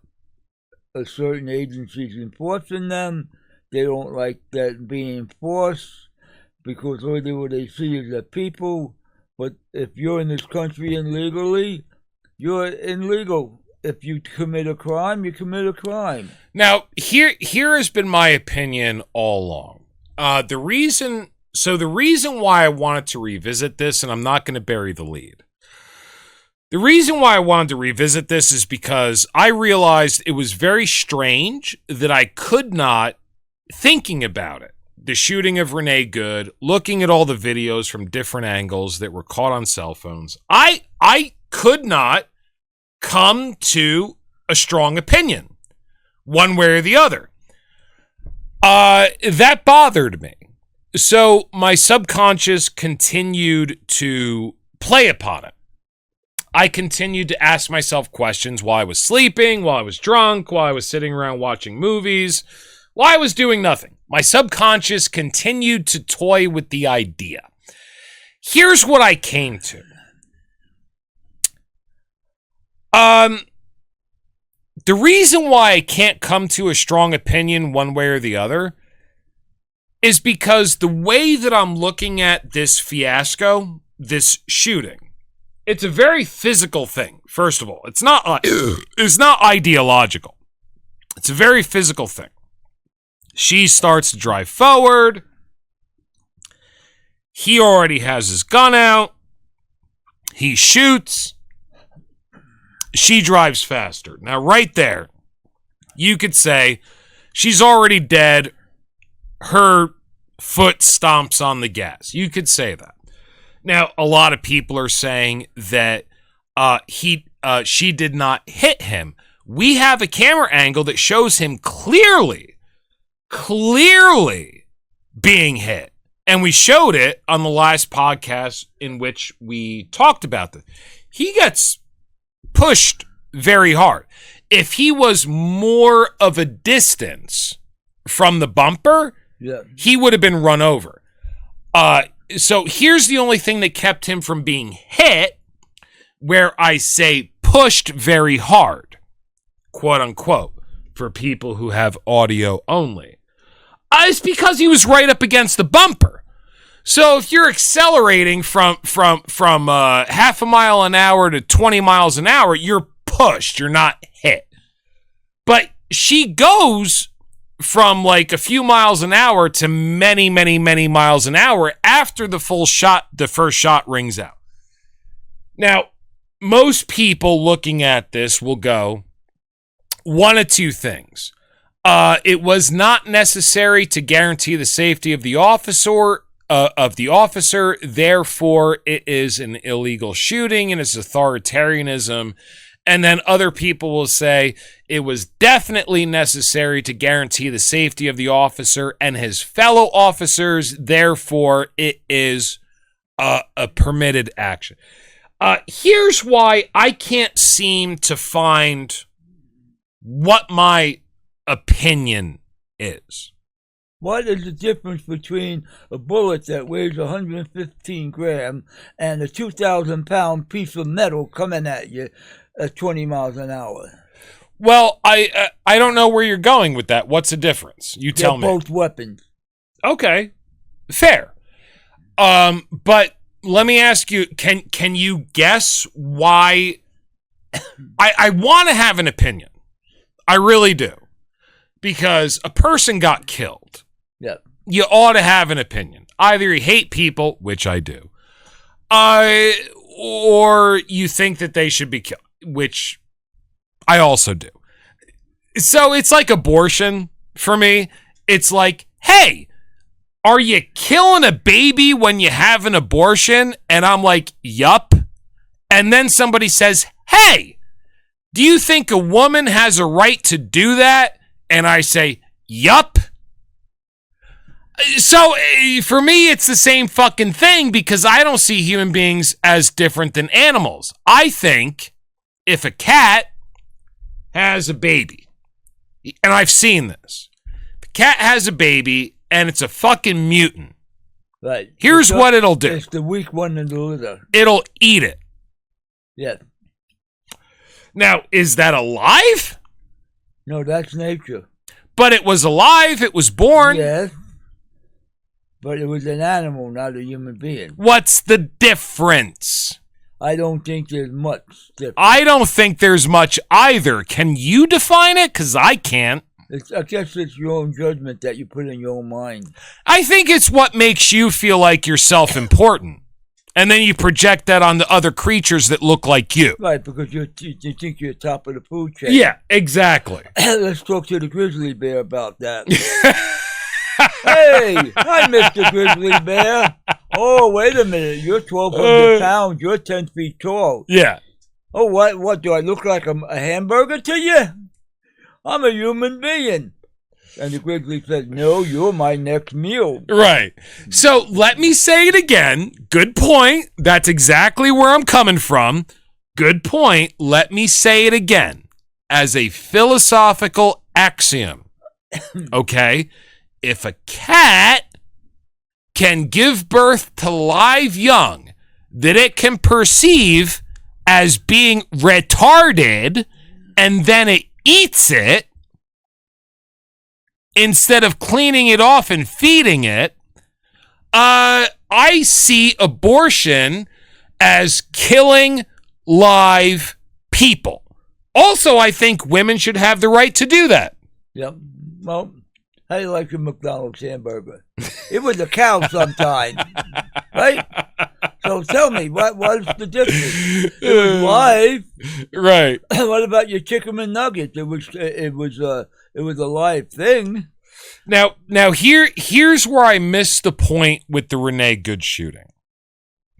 A certain agency's enforcing them. They don't like that being enforced because only what they see is the people. But if you're in this country illegally, you're illegal. If you commit a crime, you commit a crime. Now, here has been my opinion all along. The reason why I wanted to revisit this, and I'm not going to bury the lead. The reason why I wanted to revisit this is because I realized it was very strange that I could not, thinking about it, the shooting of Renee Good, looking at all the videos from different angles that were caught on cell phones, I could not come to a strong opinion, one way or the other. That bothered me. So my subconscious continued to play upon it. I continued to ask myself questions while I was sleeping, while I was drunk, while I was sitting around watching movies, while I was doing nothing. My subconscious continued to toy with the idea. Here's what I came to. The reason why I can't come to a strong opinion one way or the other is because the way that I'm looking at this fiasco, this shooting, it's a very physical thing, first of all. It's not ideological. It's a very physical thing. She starts to drive forward. He already has his gun out. He shoots. She drives faster. Now, right there, you could say she's already dead. Her foot stomps on the gas. You could say that. Now, a lot of people are saying that she did not hit him. We have a camera angle that shows him clearly being hit. And we showed it on the last podcast in which we talked about this. He gets pushed very hard. If he was more of a distance from the bumper, he would have been run over. So here's the only thing that kept him from being hit, where I say pushed very hard, quote unquote, for people who have audio only. It's because he was right up against the bumper. So if you're accelerating from half a mile an hour to 20 miles an hour, you're pushed. You're not hit. But she goes from like a few miles an hour to many, many, many miles an hour after the first shot rings out. Now, most people looking at this will go, one of two things. It was not necessary to guarantee the safety of the officer, therefore it is an illegal shooting and it's authoritarianism. And then other people will say it was definitely necessary to guarantee the safety of the officer and his fellow officers, therefore it is a permitted action. Here's why I can't seem to find what my opinion is. What is the difference between a bullet that weighs 115 grams and a 2,000-pound piece of metal coming at you at 20 miles an hour? Well, I don't know where you're going with that. What's the difference? You tell me. They're both weapons. Okay, fair. But let me ask you: Can you guess why? I want to have an opinion. I really do, because a person got killed. Yeah. You ought to have an opinion. Either you hate people, which I do, or you think that they should be killed, which I also do. So it's like abortion for me. It's like, hey, are you killing a baby when you have an abortion? And I'm like, yup. And then somebody says, hey, do you think a woman has a right to do that? And I say, yup. So for me, it's the same fucking thing, because I don't see human beings as different than animals. I think if a cat has a baby, and I've seen this, if a cat has a baby and it's a fucking mutant, right? Here's what it'll do. It's the weak one in the litter. It'll eat it. Yeah. Now, is that alive? No, that's nature. But it was alive. It was born. Yes. But it was an animal, not a human being. What's the difference? I don't think there's much difference. I don't think there's much either. Can you define it? Because I can't. I guess it's your own judgment that you put in your own mind. I think it's what makes you feel like you're self-important. And then you project that on the other creatures that look like you. Right, because you think you're top of the food chain. Yeah, exactly. Let's talk to the grizzly bear about that. Hey, hi, Mr. Grizzly Bear. Oh, wait a minute. You're 1,200 pounds. You're 10 feet tall. Yeah. Oh, what? Do I look like a hamburger to you? I'm a human being. And the grizzly says, no, you're my next meal. Right. So let me say it again. Good point. That's exactly where I'm coming from. Good point. Let me say it again. As a philosophical axiom. Okay? If a cat can give birth to live young that it can perceive as being retarded, and then it eats it instead of cleaning it off and feeding it, I see abortion as killing live people. Also, I think women should have the right to do that. Yep. Well, how do you like your McDonald's hamburger? It was a cow sometime, right? So tell me, what's the difference? It was live, right? What about your chicken and nuggets? It was a live thing. Now here's where I missed the point with the Renee Good shooting.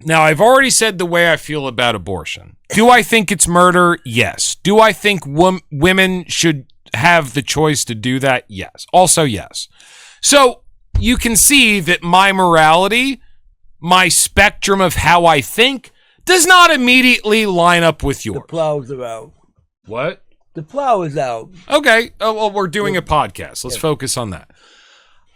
Now, I've already said the way I feel about abortion. Do I think it's murder? Yes. Do I think women should have the choice to do that? Yes. Also, yes. So you can see that my morality, my spectrum of how I think, does not immediately line up with yours. The plows are out. What? The plow is out. Okay. Oh, well, we're doing a podcast. Let's focus on that.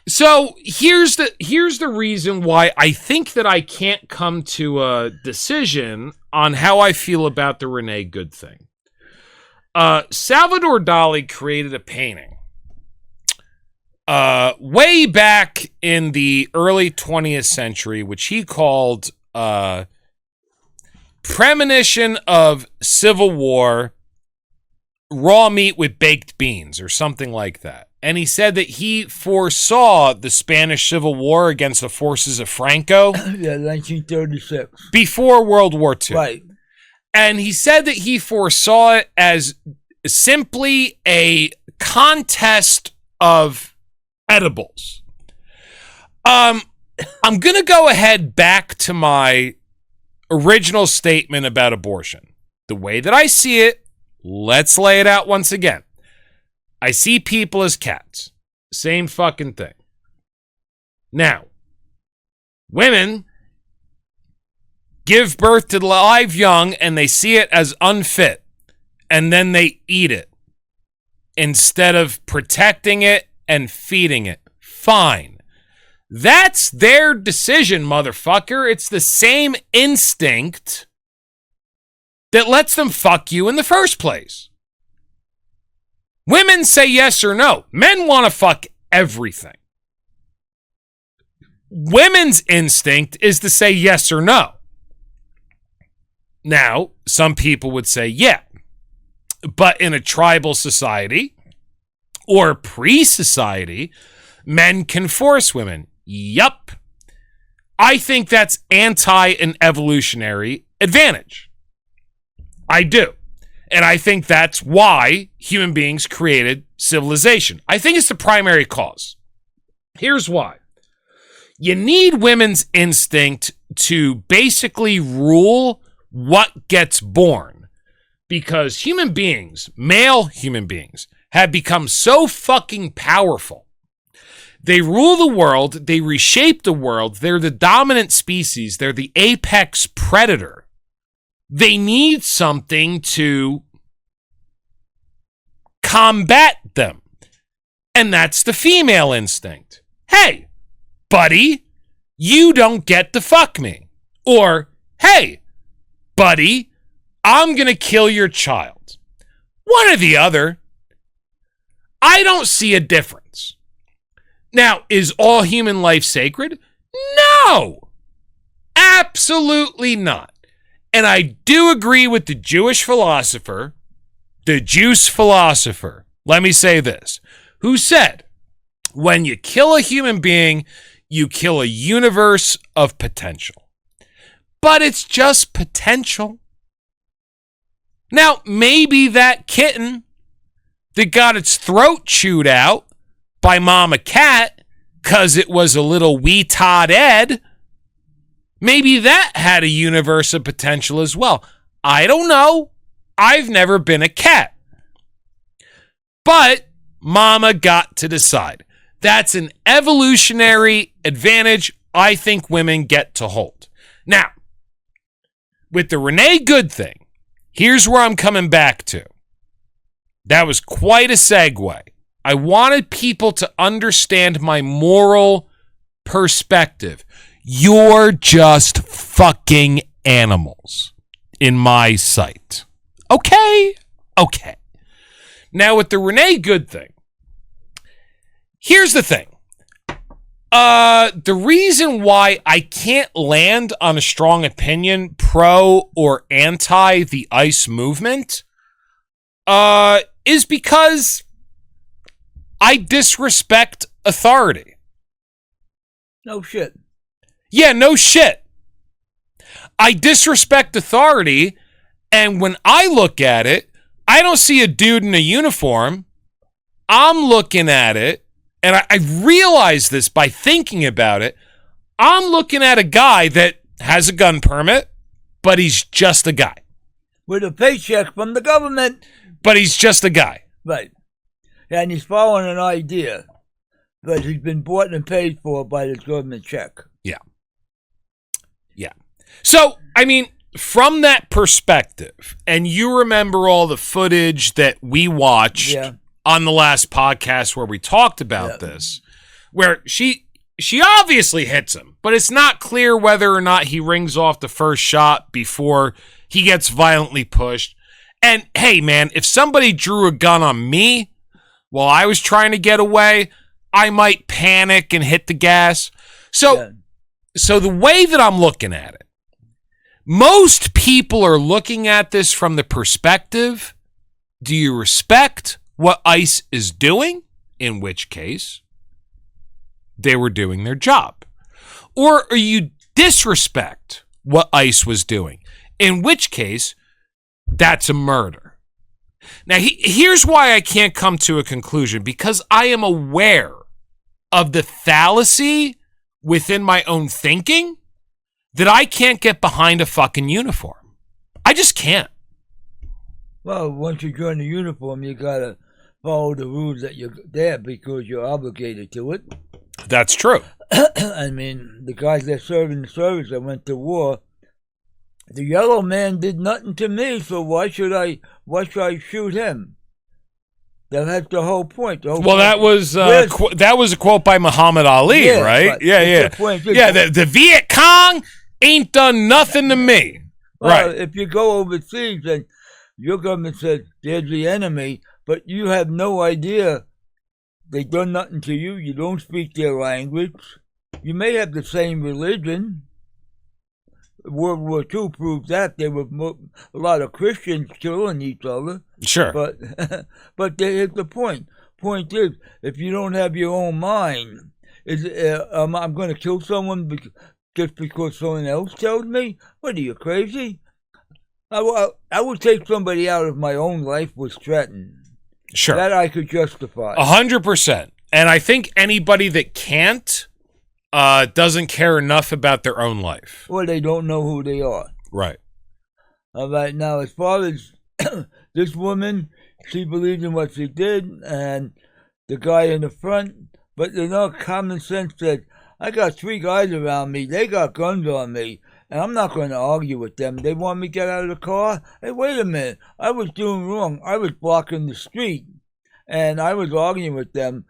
So here's the reason why I think that I can't come to a decision on how I feel about the Renee Good thing. Salvador Dali created a painting way back in the early 20th century, which he called Premonition of Civil War, Raw Meat with Baked Beans, or something like that. And he said that he foresaw the Spanish Civil War against the forces of Franco. Yeah, 1936. Before World War II. Right. And he said that he foresaw it as simply a contest of edibles. I'm going to go ahead back to my original statement about abortion. The way that I see it, let's lay it out once again. I see people as cats. Same fucking thing. Now, women give birth to live young and they see it as unfit, and then they eat it instead of protecting it and feeding it. Fine. That's their decision, motherfucker. It's the same instinct that lets them fuck you in the first place. Women say yes or no. Men want to fuck everything. Women's instinct is to say yes or no. Now, some people would say yeah. But in a tribal society or pre-society, men can force women. Yup. I think that's anti an evolutionary advantage. I do. And I think that's why human beings created civilization. I think it's the primary cause. Here's why. You need women's instinct to basically rule what gets born. Because human beings, male human beings, have become so fucking powerful. They rule the world. They reshape the world. They're the dominant species. They're the apex predator. They need something to combat them. And that's the female instinct. Hey, buddy, you don't get to fuck me. Or, hey, buddy, I'm going to kill your child. One or the other. I don't see a difference. Now, is all human life sacred? No, absolutely not. And I do agree with the Jewish philosopher, the Juice philosopher, let me say this, who said, when you kill a human being, you kill a universe of potential. But it's just potential. Now, maybe that kitten that got its throat chewed out by Mama Cat because it was a little wee Todd Ed, maybe that had a universe of potential as well. I don't know. I've never been a cat. But Mama got to decide. That's an evolutionary advantage I think women get to hold. Now, with the Renee Good thing, here's where I'm coming back to. That was quite a segue. I wanted people to understand my moral perspective. You're just fucking animals in my sight. Okay. Now, with the Renee Good thing, here's the thing. The reason why I can't land on a strong opinion pro or anti the ICE movement is because I disrespect authority. No shit. Yeah, no shit. I disrespect authority, and when I look at it, I don't see a dude in a uniform. I'm looking at it, and I realize this by thinking about it. I'm looking at a guy that has a gun permit, but he's just a guy. With a paycheck from the government. But he's just a guy. Right. And he's following an idea, but he's been bought and paid for by the government check. Yeah. So, I mean, from that perspective, and you remember all the footage that we watched on the last podcast where we talked about this, where she obviously hits him, but it's not clear whether or not he rings off the first shot before he gets violently pushed. And hey, man, if somebody drew a gun on me while I was trying to get away, I might panic and hit the gas. So the way that I'm looking at it, most people are looking at this from the perspective, do you respect what ICE is doing? In which case, they were doing their job. Or are you disrespect what ICE was doing? In which case, that's a murder. Now, here's why I can't come to a conclusion, because I am aware of the fallacy within my own thinking that I can't get behind a fucking uniform. I just can't. Well, once you join the uniform, you gotta follow the rules that you're there because you're obligated to it. That's true. I mean, the guys that serve in the service that went to war, the yellow man did nothing to me, so why should I shoot him? That's the whole point. That was a quote by Muhammad Ali, right? Yeah. The Viet Cong ain't done nothing to me. Well, right. If you go overseas and your government says there's the enemy, but you have no idea they've done nothing to you, you don't speak their language, you may have the same religion. World War II proved that there were a lot of Christians killing each other. Sure. But here's the point. Point is, if you don't have your own mind, I'm going to kill someone just because someone else tells me? What are you, crazy? I would take somebody out if my own life was threatened. Sure. That I could justify. 100%. And I think anybody that can't doesn't care enough about their own life. Or they don't know who they are. Right. All right. Now, as far as this woman, she believed in what she did, and the guy in the front, but common sense said, I got 3 guys around me. They got guns on me, and I'm not going to argue with them. They want me to get out of the car? Hey, wait a minute. I was doing wrong. I was blocking the street, and I was arguing with them.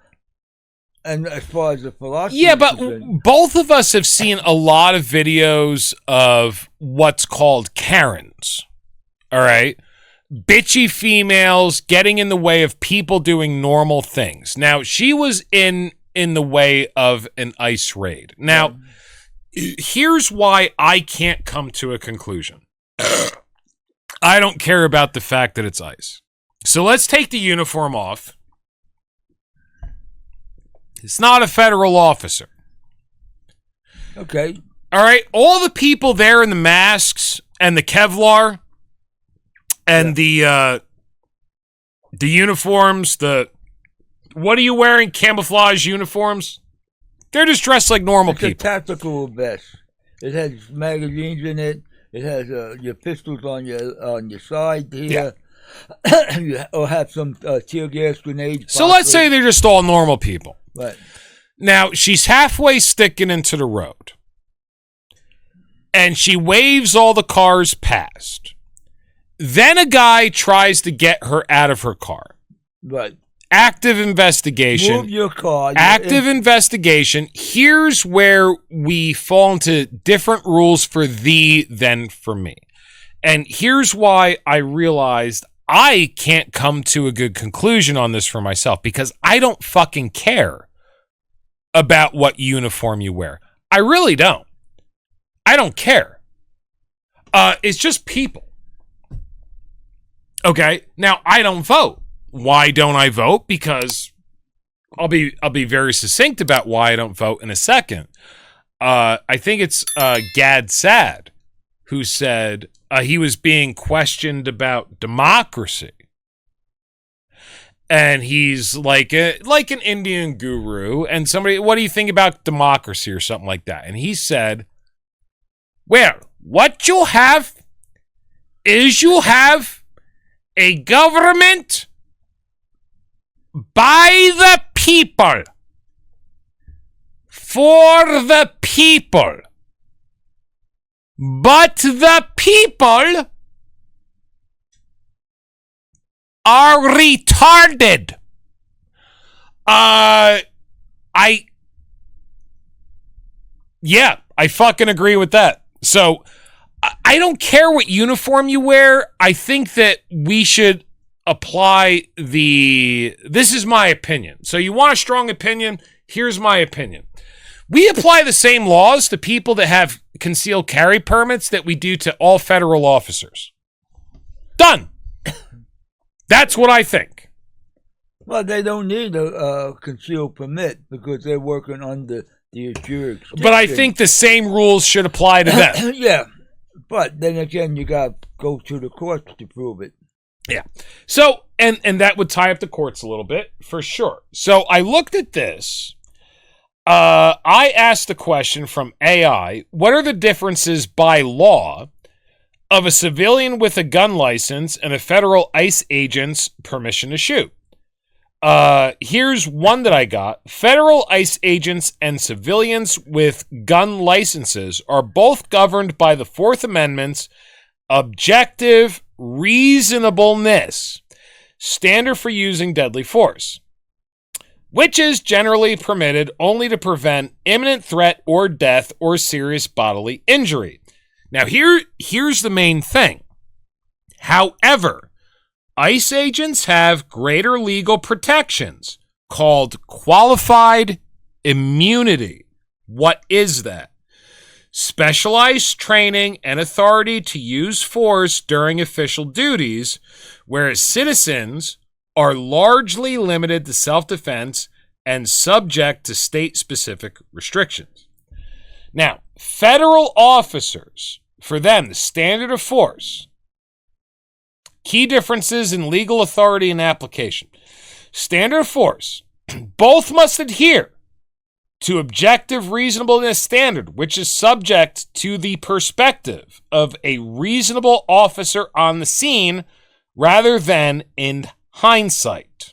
And as far as the philosophy... Yeah, but both of us have seen a lot of videos of what's called Karens, all right? Bitchy females getting in the way of people doing normal things. Now, she was in the way of an ICE raid. Now, here's why I can't come to a conclusion. I don't care about the fact that it's ICE. So let's take the uniform off. It's not a federal officer. Okay. All right. All the people there in the masks and the Kevlar and the uniforms, what are you wearing? Camouflage uniforms? They're just dressed like normal it's people. It's a tactical vest. It has magazines in it. It has your pistols on your side here. Yeah. Or have some tear gas grenades. So let's say they're just all normal people. Right. Now, she's halfway sticking into the road. And she waves all the cars past. Then a guy tries to get her out of her car. Right. Active investigation. Move your car. Active investigation. Here's where we fall into different rules for thee than for me. And here's why I realized I can't come to a good conclusion on this for myself, because I don't fucking care about what uniform you wear. I really don't. I don't care. It's just people. Okay? Now, I don't vote. Why don't I vote? Because I'll be very succinct about why I don't vote in a second. I think it's Gad Sad who said he was being questioned about democracy. And he's like an Indian guru, and somebody, what do you think about democracy or something like that? And he said, well, what you have is you have a government by the people, for the people, but the people are retarded. I fucking agree with that. So I don't care what uniform you wear. I think that we should apply this is my opinion. So you want a strong opinion? Here's my opinion. We apply the same laws to people that have concealed carry permits that we do to all federal officers. Done. That's what I think. Well, they don't need a concealed permit because they're working under the jurisdiction. But I think the same rules should apply to them. Yeah. But then again, you got to go to the courts to prove it. Yeah. So, and that would tie up the courts a little bit, for sure. So I looked at this. I asked the question from AI, what are the differences by law of a civilian with a gun license and a federal ICE agent's permission to shoot? Here's one that I got. Federal ICE agents and civilians with gun licenses are both governed by the Fourth Amendment's objective reasonableness standard for using deadly force, which is generally permitted only to prevent imminent threat or death or serious bodily injury. Now, here's the main thing. However, ICE agents have greater legal protections called qualified immunity. What is that? Specialized training and authority to use force during official duties, whereas citizens are largely limited to self-defense and subject to state-specific restrictions. Now, federal officers, for them, the standard of force, key differences in legal authority and application. Standard of force, both must adhere to objective reasonableness standard, which is subject to the perspective of a reasonable officer on the scene rather than in hindsight.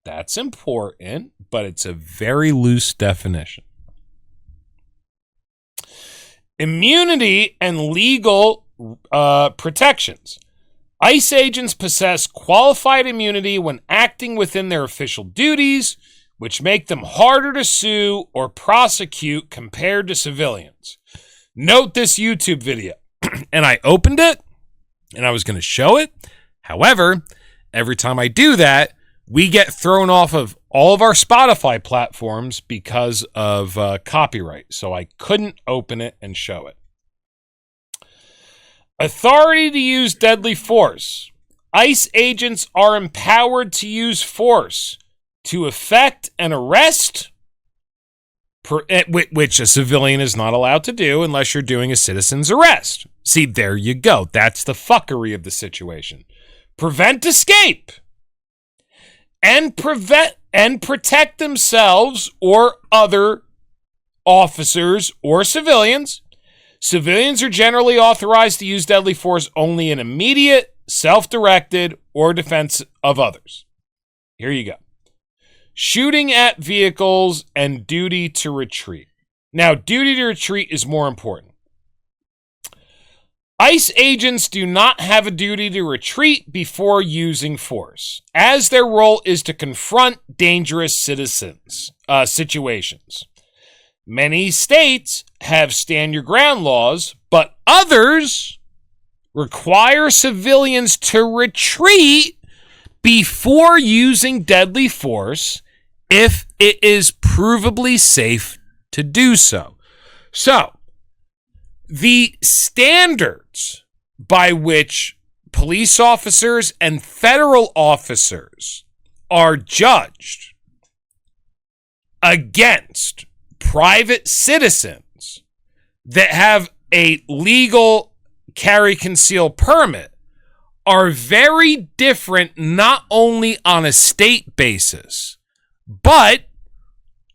That's important, but it's a very loose definition. Immunity and legal protections. ICE agents possess qualified immunity when acting within their official duties, which make them harder to sue or prosecute compared to civilians. Note this YouTube video. And I opened it, and I was going to show it. However, every time I do that, we get thrown off of all of our Spotify platforms because of copyright. So I couldn't open it and show it. Authority to use deadly force. ICE agents are empowered to use force to effect an arrest, which a civilian is not allowed to do unless you're doing a citizen's arrest. See, there you go. That's the fuckery of the situation. Prevent escape. And and protect themselves or other officers or civilians. Civilians are generally authorized to use deadly force only in immediate, self-directed, or defense of others. Here you go. Shooting at vehicles and duty to retreat. Now, duty to retreat is more important. ICE agents do not have a duty to retreat before using force, as their role is to confront dangerous situations. Many states have stand-your-ground laws, but others require civilians to retreat before using deadly force if it is provably safe to do so. So, the standards by which police officers and federal officers are judged against private citizens that have a legal carry conceal permit are very different, not only on a state basis, but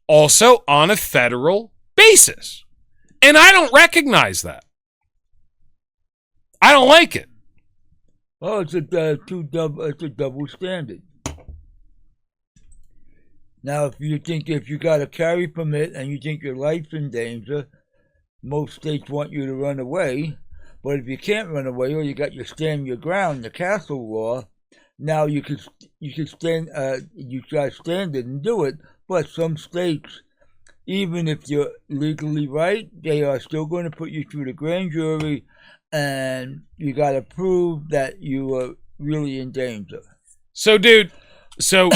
also on a federal basis. And I don't recognize that. I don't like it. Oh, it's a double standard. Now, if you got a carry permit and you think your life's in danger, most states want you to run away. But if you can't run away, or you got your stand your ground, the castle law, now you got to stand it and do it. But some states, even if you're legally right, they are still going to put you through the grand jury, and you got to prove that you are really in danger. So, dude, so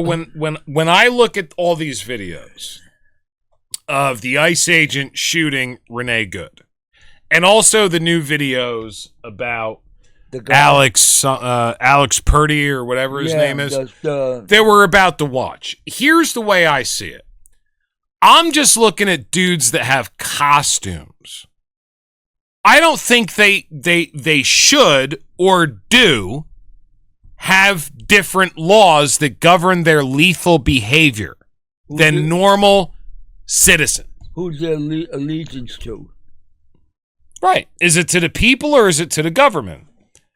when I look at all these videos of the ICE agent shooting Renee Good, and also the new videos about Alex Pretti or whatever his name is, they were about to watch. Here's the way I see it. I'm just looking at dudes that have costumes. I don't think they should or do have different laws that govern their lethal behavior than normal citizens. Who's their allegiance to? Right. Is it to the people or is it to the government?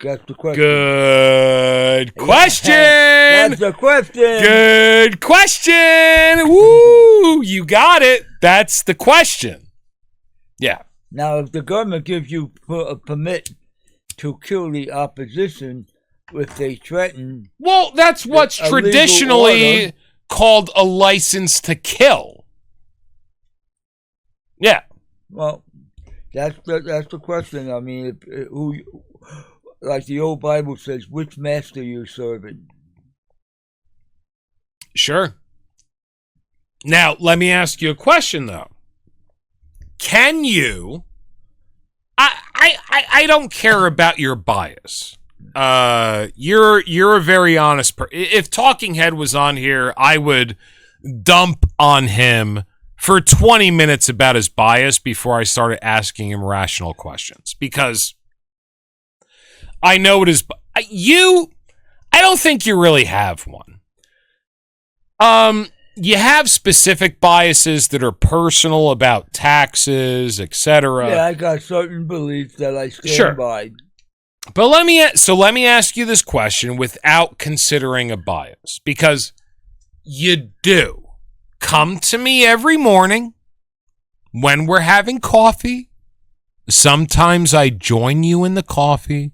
That's the question. Good question. That's the question. Good question. Woo! You got it. That's the question. Yeah. Now, if the government gives you a permit to kill the opposition if they threaten... Well, that's what's traditionally called a license to kill. Yeah. Well... That's the question. I mean, like the old Bible says, which master you're serving? Sure. Now, let me ask you a question, though. Can you... I don't care about your bias. You're a very honest person. If Talking Head was on here, I would dump on him for 20 minutes about his bias before I started asking him rational questions, because I know it is. I don't think you really have one. You have specific biases that are personal about taxes, etc. Yeah, I got certain beliefs that I stand by. But let me ask you this question without considering a bias, because you do. Come to me every morning when we're having coffee. Sometimes I join you in the coffee,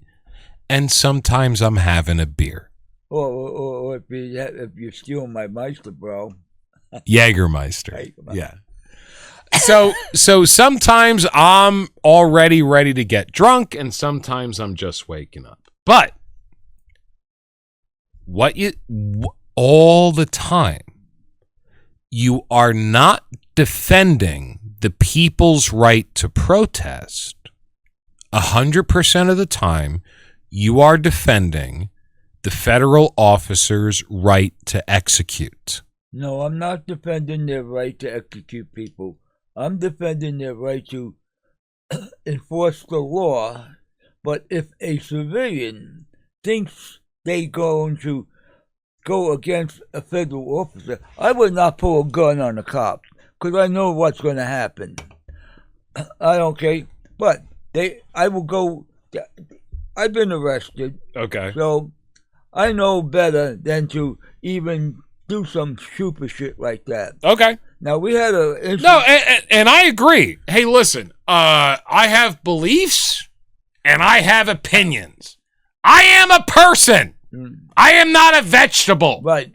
and sometimes I'm having a beer. Or if you're stealing my Meister, bro. Jägermeister. Yeah. So sometimes I'm already ready to get drunk, and sometimes I'm just waking up. But all the time, you are not defending the people's right to protest. 100% of the time, you are defending the federal officers' right to execute. No, I'm not defending their right to execute people. I'm defending their right to enforce the law. But if a civilian thinks they're going to go against a federal officer. I would not pull a gun on a cop because I know what's going to happen. I don't care, but I will go. I've been arrested. Okay. So I know better than to even do some stupid shit like that. Okay. Now we had and I agree. Hey, listen, I have beliefs and I have opinions. I am a person. I am not a vegetable. Right.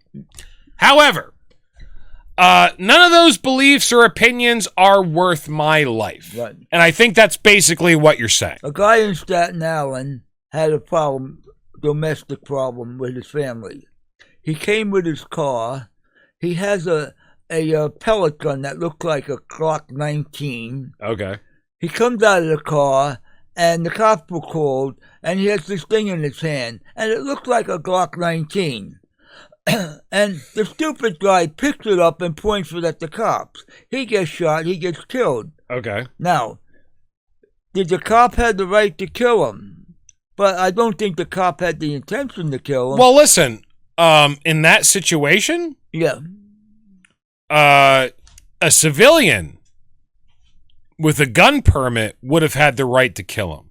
However, none of those beliefs or opinions are worth my life. Right. And I think that's basically what you're saying. A guy in Staten Island had a domestic problem with his family. He came with his car. He has a pellet gun that looked like a Glock 19. Okay. He comes out of the car, and the cops were called, and he has this thing in his hand, and it looked like a Glock 19. And the stupid guy picks it up and points it at the cops. He gets shot. He gets killed. Okay. Now, did the cop have the right to kill him? But I don't think the cop had the intention to kill him. Well, listen, in that situation, yeah, a civilian with a gun permit would have had the right to kill him.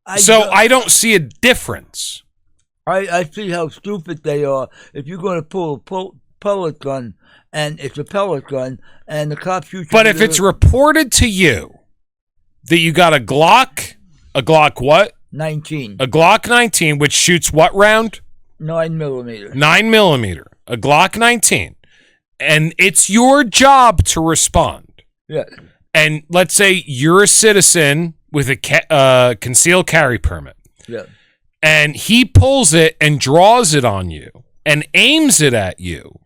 I don't see a difference. I see how stupid they are. If you're going to pull a pellet gun, and it's a pellet gun, and the cop shoots you. But if it's reported to you that you got a Glock what? 19. A Glock 19, which shoots what round? 9mm. 9mm. A Glock 19. And it's your job to respond. Yeah. And let's say you're a citizen with a concealed carry permit. Yeah. And he pulls it and draws it on you and aims it at you.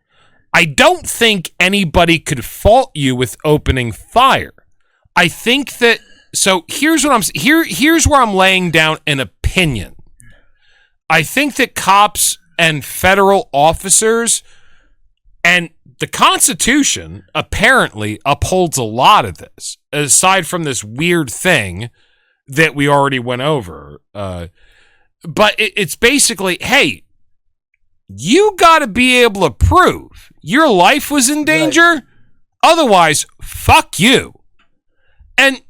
I don't think anybody could fault you with opening fire. I think that, so here's where I'm laying down an opinion. I think that cops and federal officers and the Constitution apparently upholds a lot of this, aside from this weird thing that we already went over. But it's basically, hey, you got to be able to prove your life was in danger. Right. Otherwise, fuck you. And,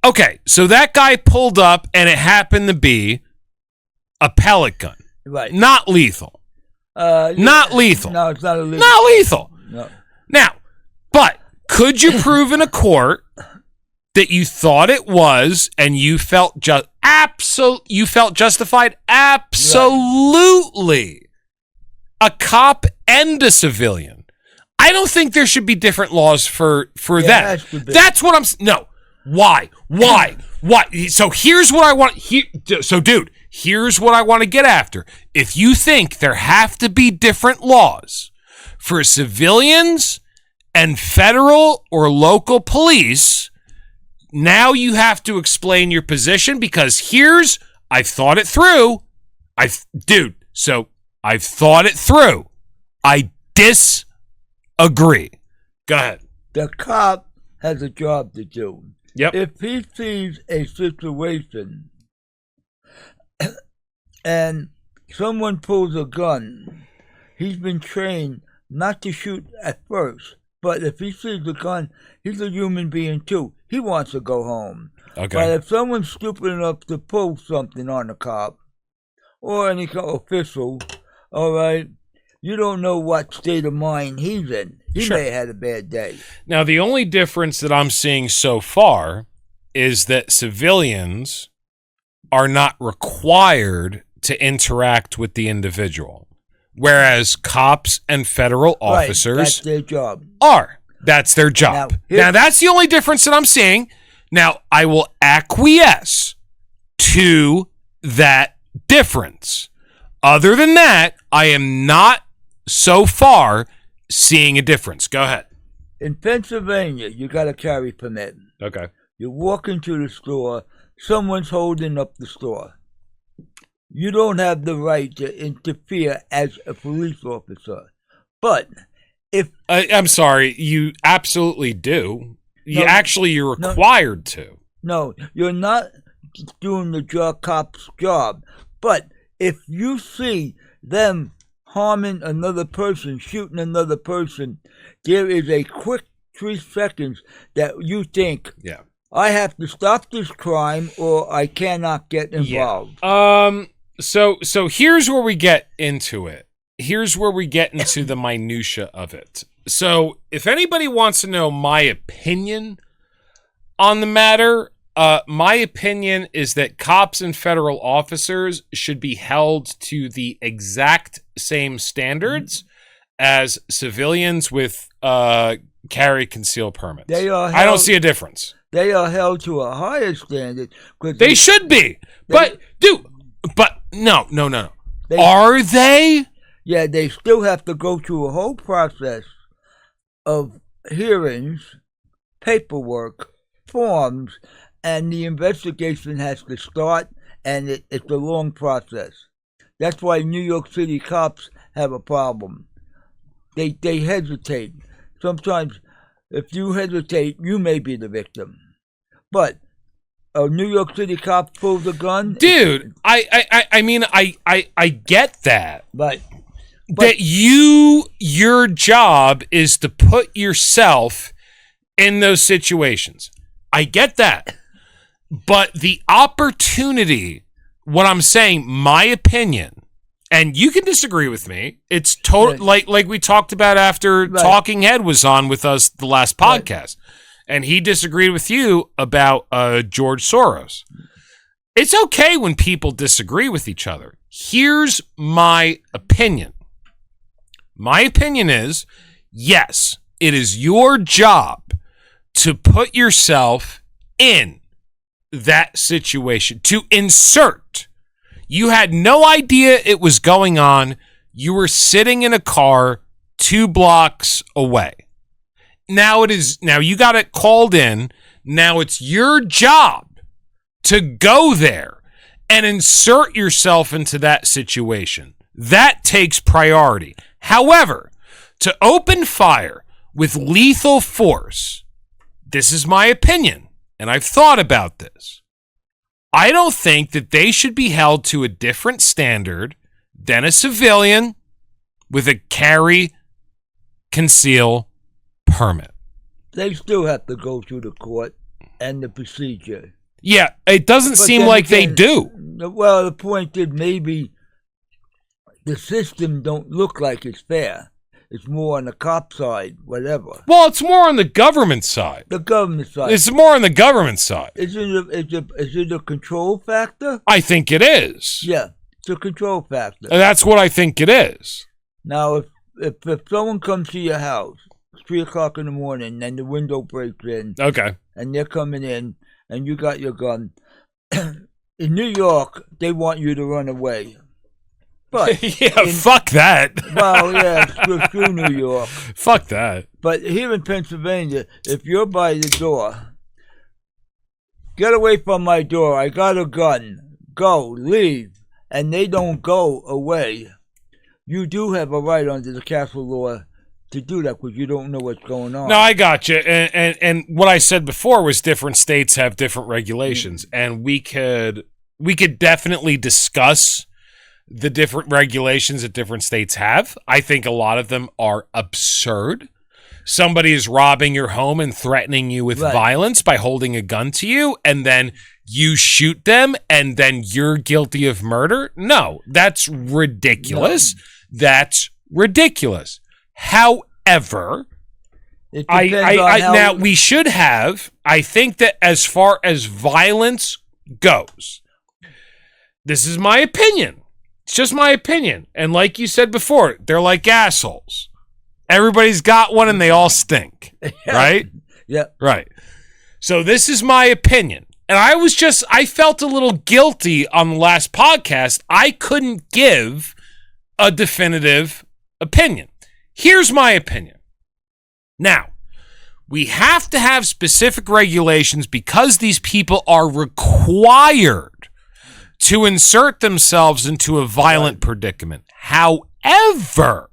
okay, so that guy pulled up and it happened to be a pellet gun. Right. Not lethal. Not lethal. No, it's not a lethal. Not lethal. No. Now, but could you prove in a court that you thought it was and you felt justified? Absolutely. Right. A cop and a civilian. I don't think there should be different laws for that. That's what I'm... No. Why? So here's what I want... here's what I want to get after. If you think there have to be different laws for civilians and federal or local police, now you have to explain your position, because I've thought it through. I've thought it through. I disagree. Go ahead. The cop has a job to do. Yep. If he sees a situation and someone pulls a gun, he's been trained not to shoot at first. But if he sees the gun, he's a human being too. He wants to go home. Okay. But if someone's stupid enough to pull something on a cop or any official, all right, you don't know what state of mind he's in. He may have had a bad day. Now, the only difference that I'm seeing so far is that civilians are not required to interact with the individual, whereas cops and federal officers that's their job. That's their job. Now, that's the only difference that I'm seeing. Now, I will acquiesce to that difference. Other than that, I am not so far seeing a difference. Go ahead. In Pennsylvania, you got a carry permit. Okay. You walk into the store, someone's holding up the store. You don't have the right to interfere as a police officer. But if... I'm sorry, you absolutely do. You're required to. No, you're not doing the cop's job. But if you see them harming another person, shooting another person, there is a quick 3 seconds that you think, I have to stop this crime or I cannot get involved. Yeah. So here's where we get into it. Here's where we get into the minutia of it. So if anybody wants to know my opinion on the matter, my opinion is that cops and federal officers should be held to the exact same standards as civilians with carry conceal permits. I don't see a difference. They are held to a higher standard. They should be. But no. Are they? Yeah, they still have to go through a whole process of hearings, paperwork, forms, and the investigation has to start, and it's a long process. That's why New York City cops have a problem. They hesitate. Sometimes, if you hesitate, you may be the victim. But a New York City cop pulls a gun. Dude, I mean, I get that. But that your job is to put yourself in those situations. I get that. But the opportunity, what I'm saying, my opinion, and you can disagree with me. It's total like we talked about after Talking Head was on with us the last podcast. And he disagreed with you about George Soros. It's okay when people disagree with each other. Here's my opinion. My opinion is, yes, it is your job to put yourself in that situation, to insert. You had no idea it was going on. You were sitting in a car 2 blocks away. Now you got it called in. Now it's your job to go there and insert yourself into that situation. That takes priority. However, to open fire with lethal force, this is my opinion, and I've thought about this. I don't think that they should be held to a different standard than a civilian with a carry, conceal permit. They still have to go through the court and the procedure. Yeah, it doesn't seem like they do. Well, the point is maybe the system don't look like it's fair. It's more on the cop side, whatever. Well, it's more on the government side. The government side. It's more on the government side. Is it a control factor? I think it is. Yeah, it's a control factor. And that's what I think it is. Now, if someone comes to your house, it's 3 o'clock in the morning, and the window breaks in. Okay. And they're coming in, and you got your gun. In New York, they want you to run away. But fuck that. Well, yeah, screw New York. Fuck that. But here in Pennsylvania, if you're by the door, get away from my door, I got a gun, go, leave, and they don't go away, you do have a right under the castle law to do that because you don't know what's going on. No, I got you. And what I said before was different states have different regulations, and we could definitely discuss the different regulations that different states have. I think a lot of them are absurd. Somebody is robbing your home and threatening you with violence by holding a gun to you, and then you shoot them, and then you're guilty of murder. No, that's ridiculous. No. That's ridiculous. However, now we should have, I think that as far as violence goes, this is my opinion. It's just my opinion. And like you said before, they're like assholes. Everybody's got one and they all stink. Right? Yeah. Right. So this is my opinion. And I felt a little guilty on the last podcast. I couldn't give a definitive opinion. Here's my opinion. Now, we have to have specific regulations because these people are required to insert themselves into a violent predicament. However,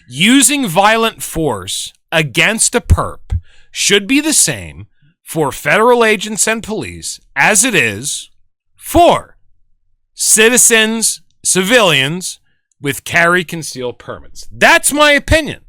using violent force against a perp should be the same for federal agents and police as it is for citizens, civilians with carry concealed permits. That's my opinion.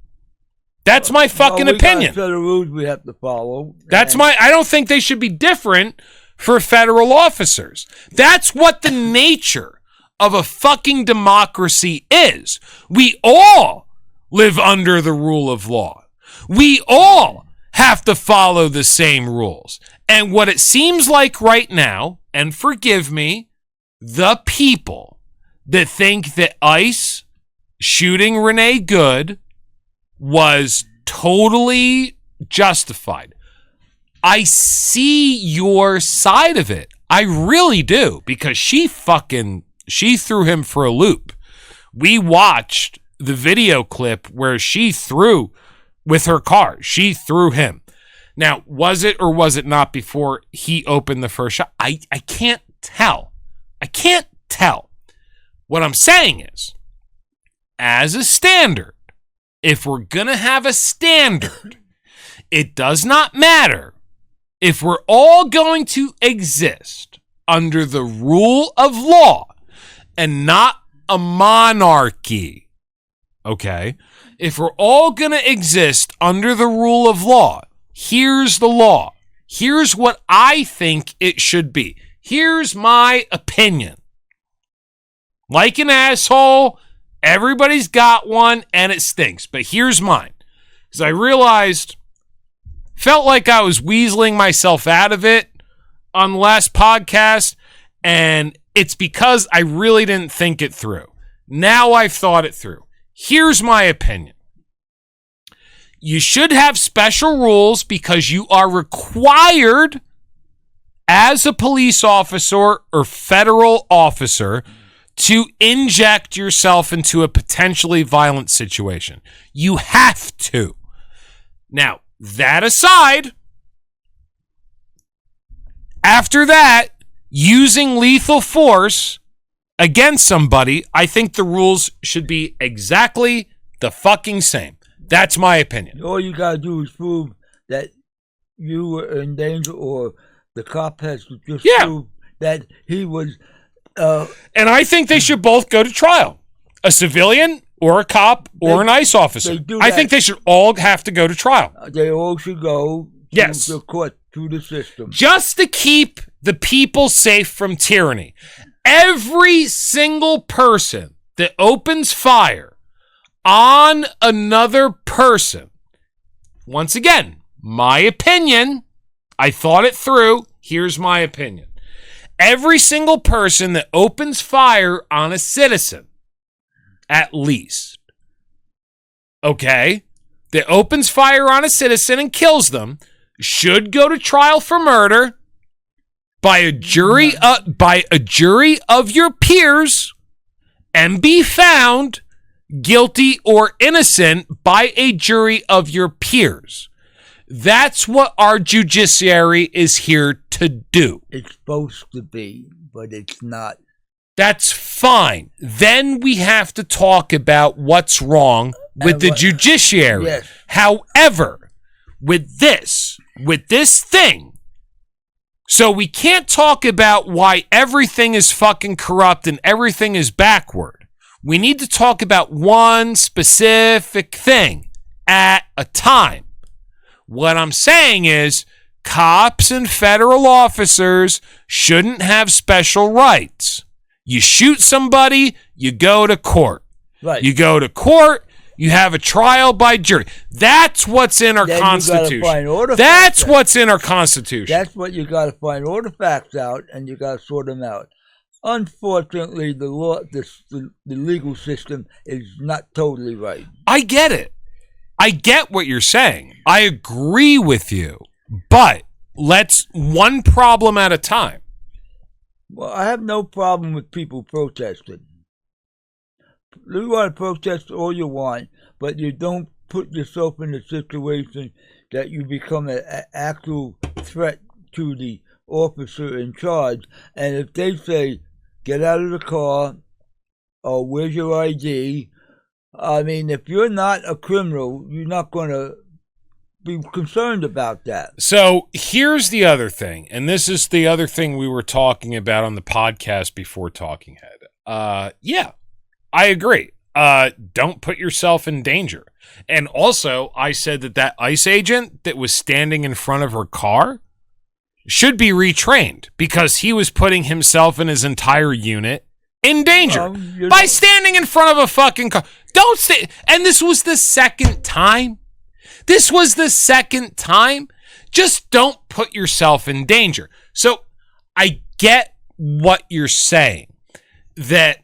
That's my fucking opinion. Got a set of rules we have to follow. I don't think they should be different for federal officers. That's what the nature of a fucking democracy is. We all live under the rule of law. We all have to follow the same rules. And what it seems like right now, and forgive me, the people that think that ICE shooting Renee Good was totally justified. I see your side of it. I really do, because she threw him for a loop. We watched the video clip where she threw with her car. She threw him. Now, was it or was it not before he opened the first shot? I can't tell. I can't tell. What I'm saying is, as a standard, if we're going to have a standard, it does not matter if we're all going to exist under the rule of law and not a monarchy. Okay? If we're all going to exist under the rule of law, here's the law. Here's what I think it should be. Here's my opinion. Like an asshole, everybody's got one and it stinks. But here's mine. Because I felt like I was weaseling myself out of it on the last podcast. And it's because I really didn't think it through. Now I've thought it through. Here's my opinion. You should have special rules because you are required as a police officer or federal officer to inject yourself into a potentially violent situation. You have to. Now, that aside, after that, using lethal force against somebody, I think the rules should be exactly the fucking same. That's my opinion. All you gotta do is prove that you were in danger, or the cop has to just prove that he was. And I think they should both go to trial. A civilian or a cop or an ICE officer. I think they should all have to go to trial. They all should go to the court, to the system. Just to keep the people safe from tyranny. Every single person that opens fire on another person, once again, my opinion, I thought it through, here's my opinion. Every single person that opens fire on a citizen, at least, okay, that opens fire on a citizen and kills them, should go to trial for murder by a jury of your peers and be found guilty or innocent by a jury of your peers. That's what our judiciary is here to do. It's supposed to be, but it's not. That's fine. Then we have to talk about what's wrong with the judiciary. Yes. However, with this thing, so we can't talk about why everything is fucking corrupt and everything is backward. We need to talk about one specific thing at a time. What I'm saying is cops and federal officers shouldn't have special rights. You shoot somebody, you go to court. Right. You go to court, you have a trial by jury. That's what's in our Constitution. That's what's in our Constitution. That's what you got to find all the facts out, and you got to sort them out. Unfortunately, the law, the legal system is not totally right. I get it. I get what you're saying. I agree with you. But let's one problem at a time. Well, I have no problem with people protesting. You want to protest all you want, but you don't put yourself in a situation that you become an actual threat to the officer in charge. And if they say, get out of the car, or where's your ID? I mean, if you're not a criminal, you're not going to be concerned about that. So here's the other thing, and this is the other thing we were talking about on the podcast before Talking Head. Yeah, I agree. don't put yourself in danger. And also, I said that ICE agent that was standing in front of her car should be retrained because he was putting himself and his entire unit in danger by standing in front of a fucking car. Don't stay. And this was the second time. Just don't put yourself in danger. So I get what you're saying, that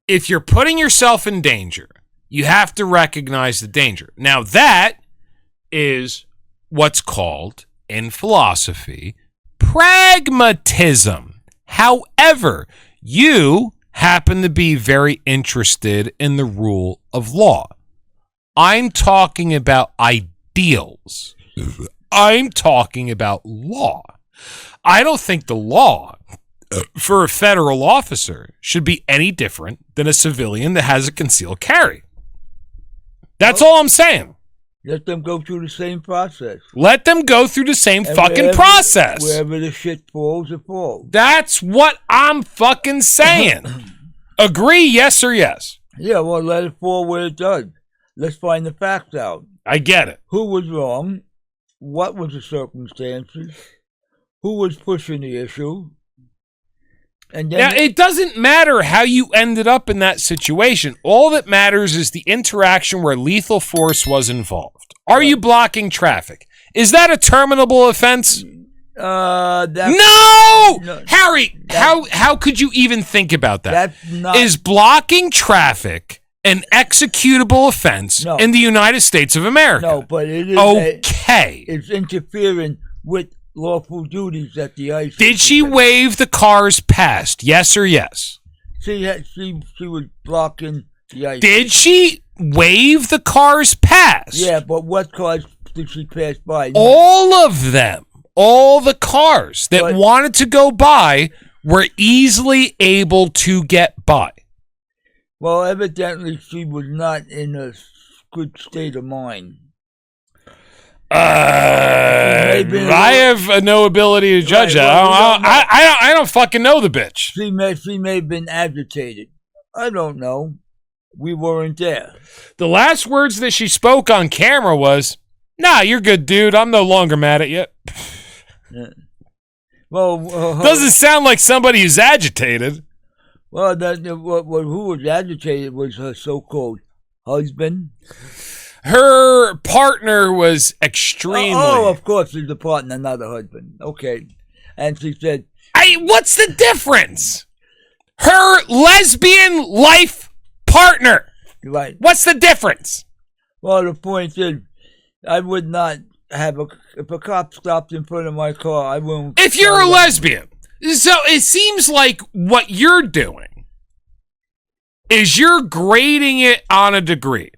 if you're putting yourself in danger, you have to recognize the danger. Now, that is what's called, in philosophy, pragmatism. However, you happen to be very interested in the rule of law. I'm talking about ideals. I'm talking about law. I don't think the law for a federal officer should be any different than a civilian that has a concealed carry. That's all I'm saying. Let them go through the same process. Let them go through the same fucking process. Wherever the shit falls, it falls. That's what I'm fucking saying. Agree, yes or yes? Yeah, well, let it fall where it does. Let's find the facts out. I get it. Who was wrong? What was the circumstances? Who was pushing the issue? And then now, it doesn't matter how you ended up in that situation. All that matters is the interaction where lethal force was involved. Are you blocking traffic? Is that a terminable offense? No! Harry, how could you even think about that? Is blocking traffic an executable offense in the United States of America? No, but it is okay. It's interfering with lawful duties that the ICE. Did she wave the cars past? Yes or yes? She was blocking the ICE. Did she wave the cars past? Yeah, but what cars did she pass by? All of them. All the cars that wanted to go by were easily able to get by. Well, evidently she was not in a good state of mind. I have no ability to judge that. I don't fucking know the bitch. She may have been agitated. I don't know. We weren't there. The last words that she spoke on camera was, "Nah, you're good, dude. I'm no longer mad at you." Yeah. Well, doesn't sound like somebody who's agitated. Well, who was agitated was her so-called husband. Her partner was extremely... Oh, of course, she's the partner, not the husband. Okay. And she said... what's the difference? Her lesbian life partner. Right. What's the difference? Well, the point is, I would not have if a cop stopped in front of my car, I wouldn't... If you're a lesbian. So it seems like what you're doing is you're grading it on a degree.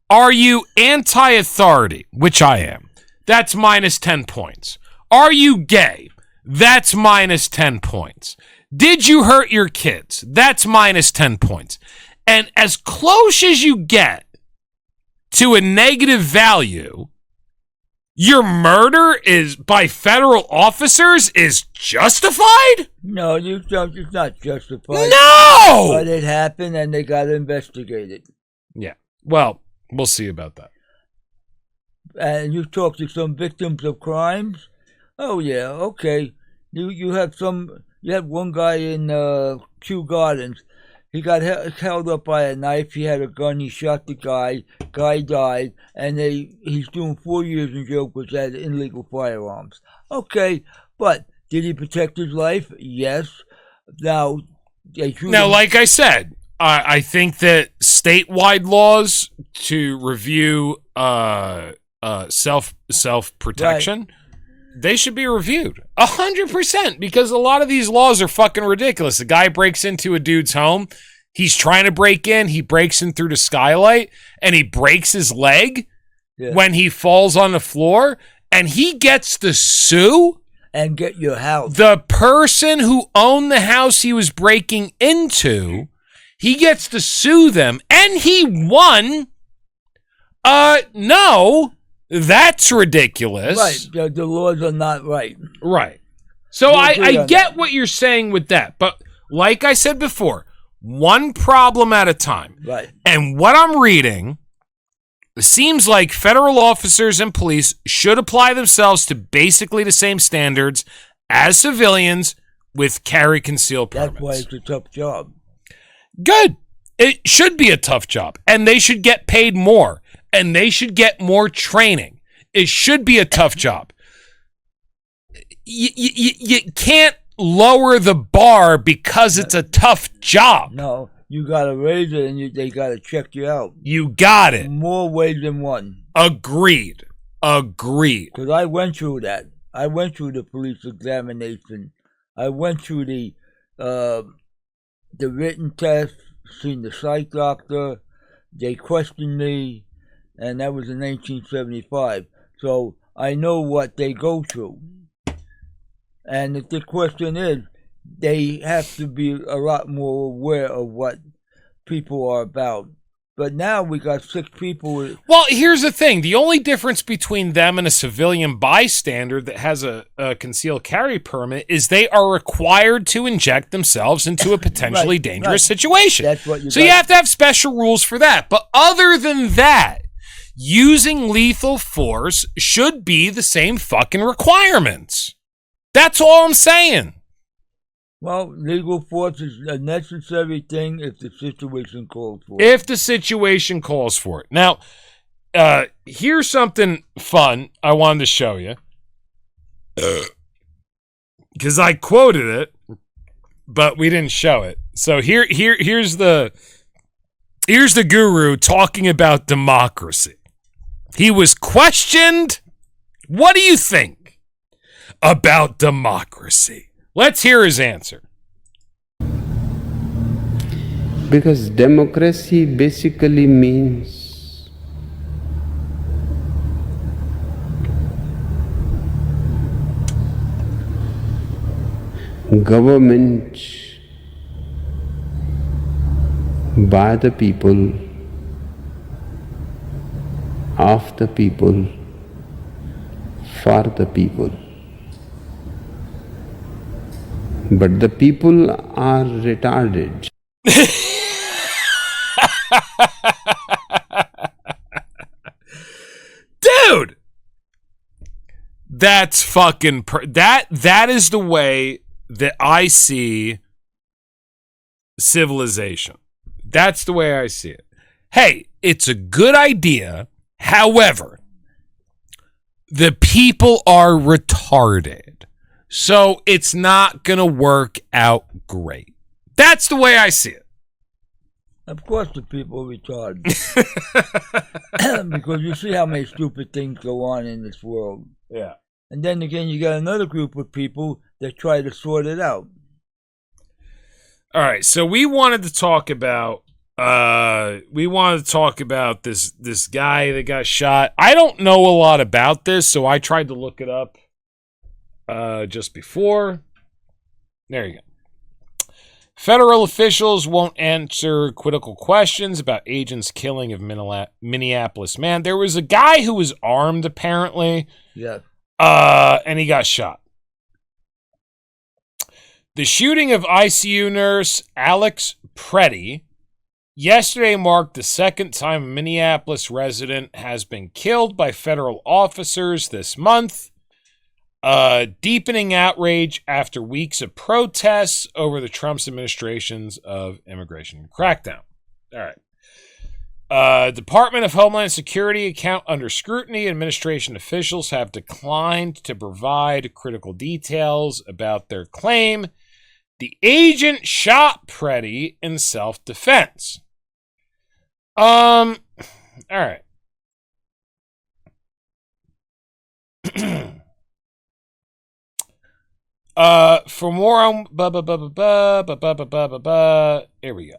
Are you anti-authority? Which I am. That's minus 10 points. Are you gay? That's minus 10 points. Did you hurt your kids? That's minus 10 points. And as close as you get to a negative value, your murder is by federal officers is justified? No, it's not justified. No! But it happened and they got investigated. Yeah. Well, we'll see about that. And you talk to some victims of crimes? Oh yeah, okay. You have one guy in Kew Gardens. He got held up by a knife. He had a gun. He shot the guy. Guy died, and he's doing 4 years in jail because he had illegal firearms. Okay, but did he protect his life? Yes. Now, like I said, I think that statewide laws to review self-protection, they should be reviewed 100%, because a lot of these laws are fucking ridiculous. A guy breaks into a dude's home. He's trying to break in. He breaks in through the skylight and he breaks his leg when he falls on the floor, and he gets to sue and get your house. The person who owned the house he was breaking into, he gets to sue them, and he won. No. That's ridiculous. Right. The laws are not right. Right. So I get what you're saying with that. But like I said before, one problem at a time. Right. And what I'm reading, it seems like federal officers and police should apply themselves to basically the same standards as civilians with carry conceal permits. That's why it's a tough job. Good. It should be a tough job. And they should get paid more. And they should get more training. It should be a tough job. You can't lower the bar because it's a tough job. No, you got to raise it and they got to check you out. You got it. More ways than one. Agreed. Because I went through that. I went through the police examination. I went through the written test, seen the psych doctor. They questioned me, and that was in 1975. So I know what they go through. And the question is, they have to be a lot more aware of what people are about. But now we got 6 people. Well, here's the thing. The only difference between them and a civilian bystander that has a concealed carry permit is they are required to inject themselves into a potentially dangerous situation. That's what you so you have to have special rules for that. But other than that, using lethal force should be the same fucking requirements. That's all I'm saying. Well, legal force is a necessary thing if the situation calls for it. If the situation calls for it. Now, here's something fun I wanted to show you. Because I quoted it, but we didn't show it. So here's the guru talking about democracy. He was questioned. What do you think about democracy? Let's hear his answer. Because democracy basically means government by the people, of the people, for the people. But the people are retarded. Dude! That's fucking... that is the way that I see civilization. That's the way I see it. Hey, it's a good idea. However, the people are retarded. So it's not going to work out great. That's the way I see it. Of course the people are retarded. Because you see how many stupid things go on in this world. Yeah. And then again, you got another group of people that try to sort it out. All right, so we wanted to talk about this guy that got shot. I don't know a lot about this, so I tried to look it up just before. There you go. Federal officials won't answer critical questions about agents' killing of Minneapolis man. There was a guy who was armed, apparently. Yeah. And he got shot. The shooting of ICU nurse Alex Pretti yesterday marked the second time a Minneapolis resident has been killed by federal officers this month, deepening outrage after weeks of protests over the Trump's administration's of immigration crackdown. All right. Department of Homeland Security account under scrutiny. Administration officials have declined to provide critical details about their claim the agent shot Pretti in self-defense. All right. For more on here we go.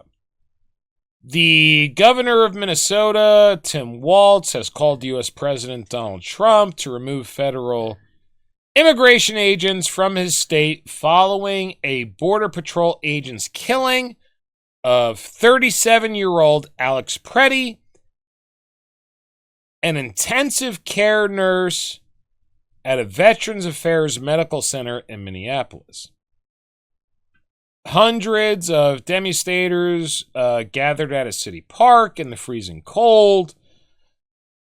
The governor of Minnesota, Tim Walz, has called U.S. President Donald Trump to remove federal immigration agents from his state following a Border Patrol agent's killing of 37-year-old Alex Pretti, an intensive care nurse at a Veterans Affairs Medical Center in Minneapolis. Hundreds of demonstrators gathered at a city park in the freezing cold.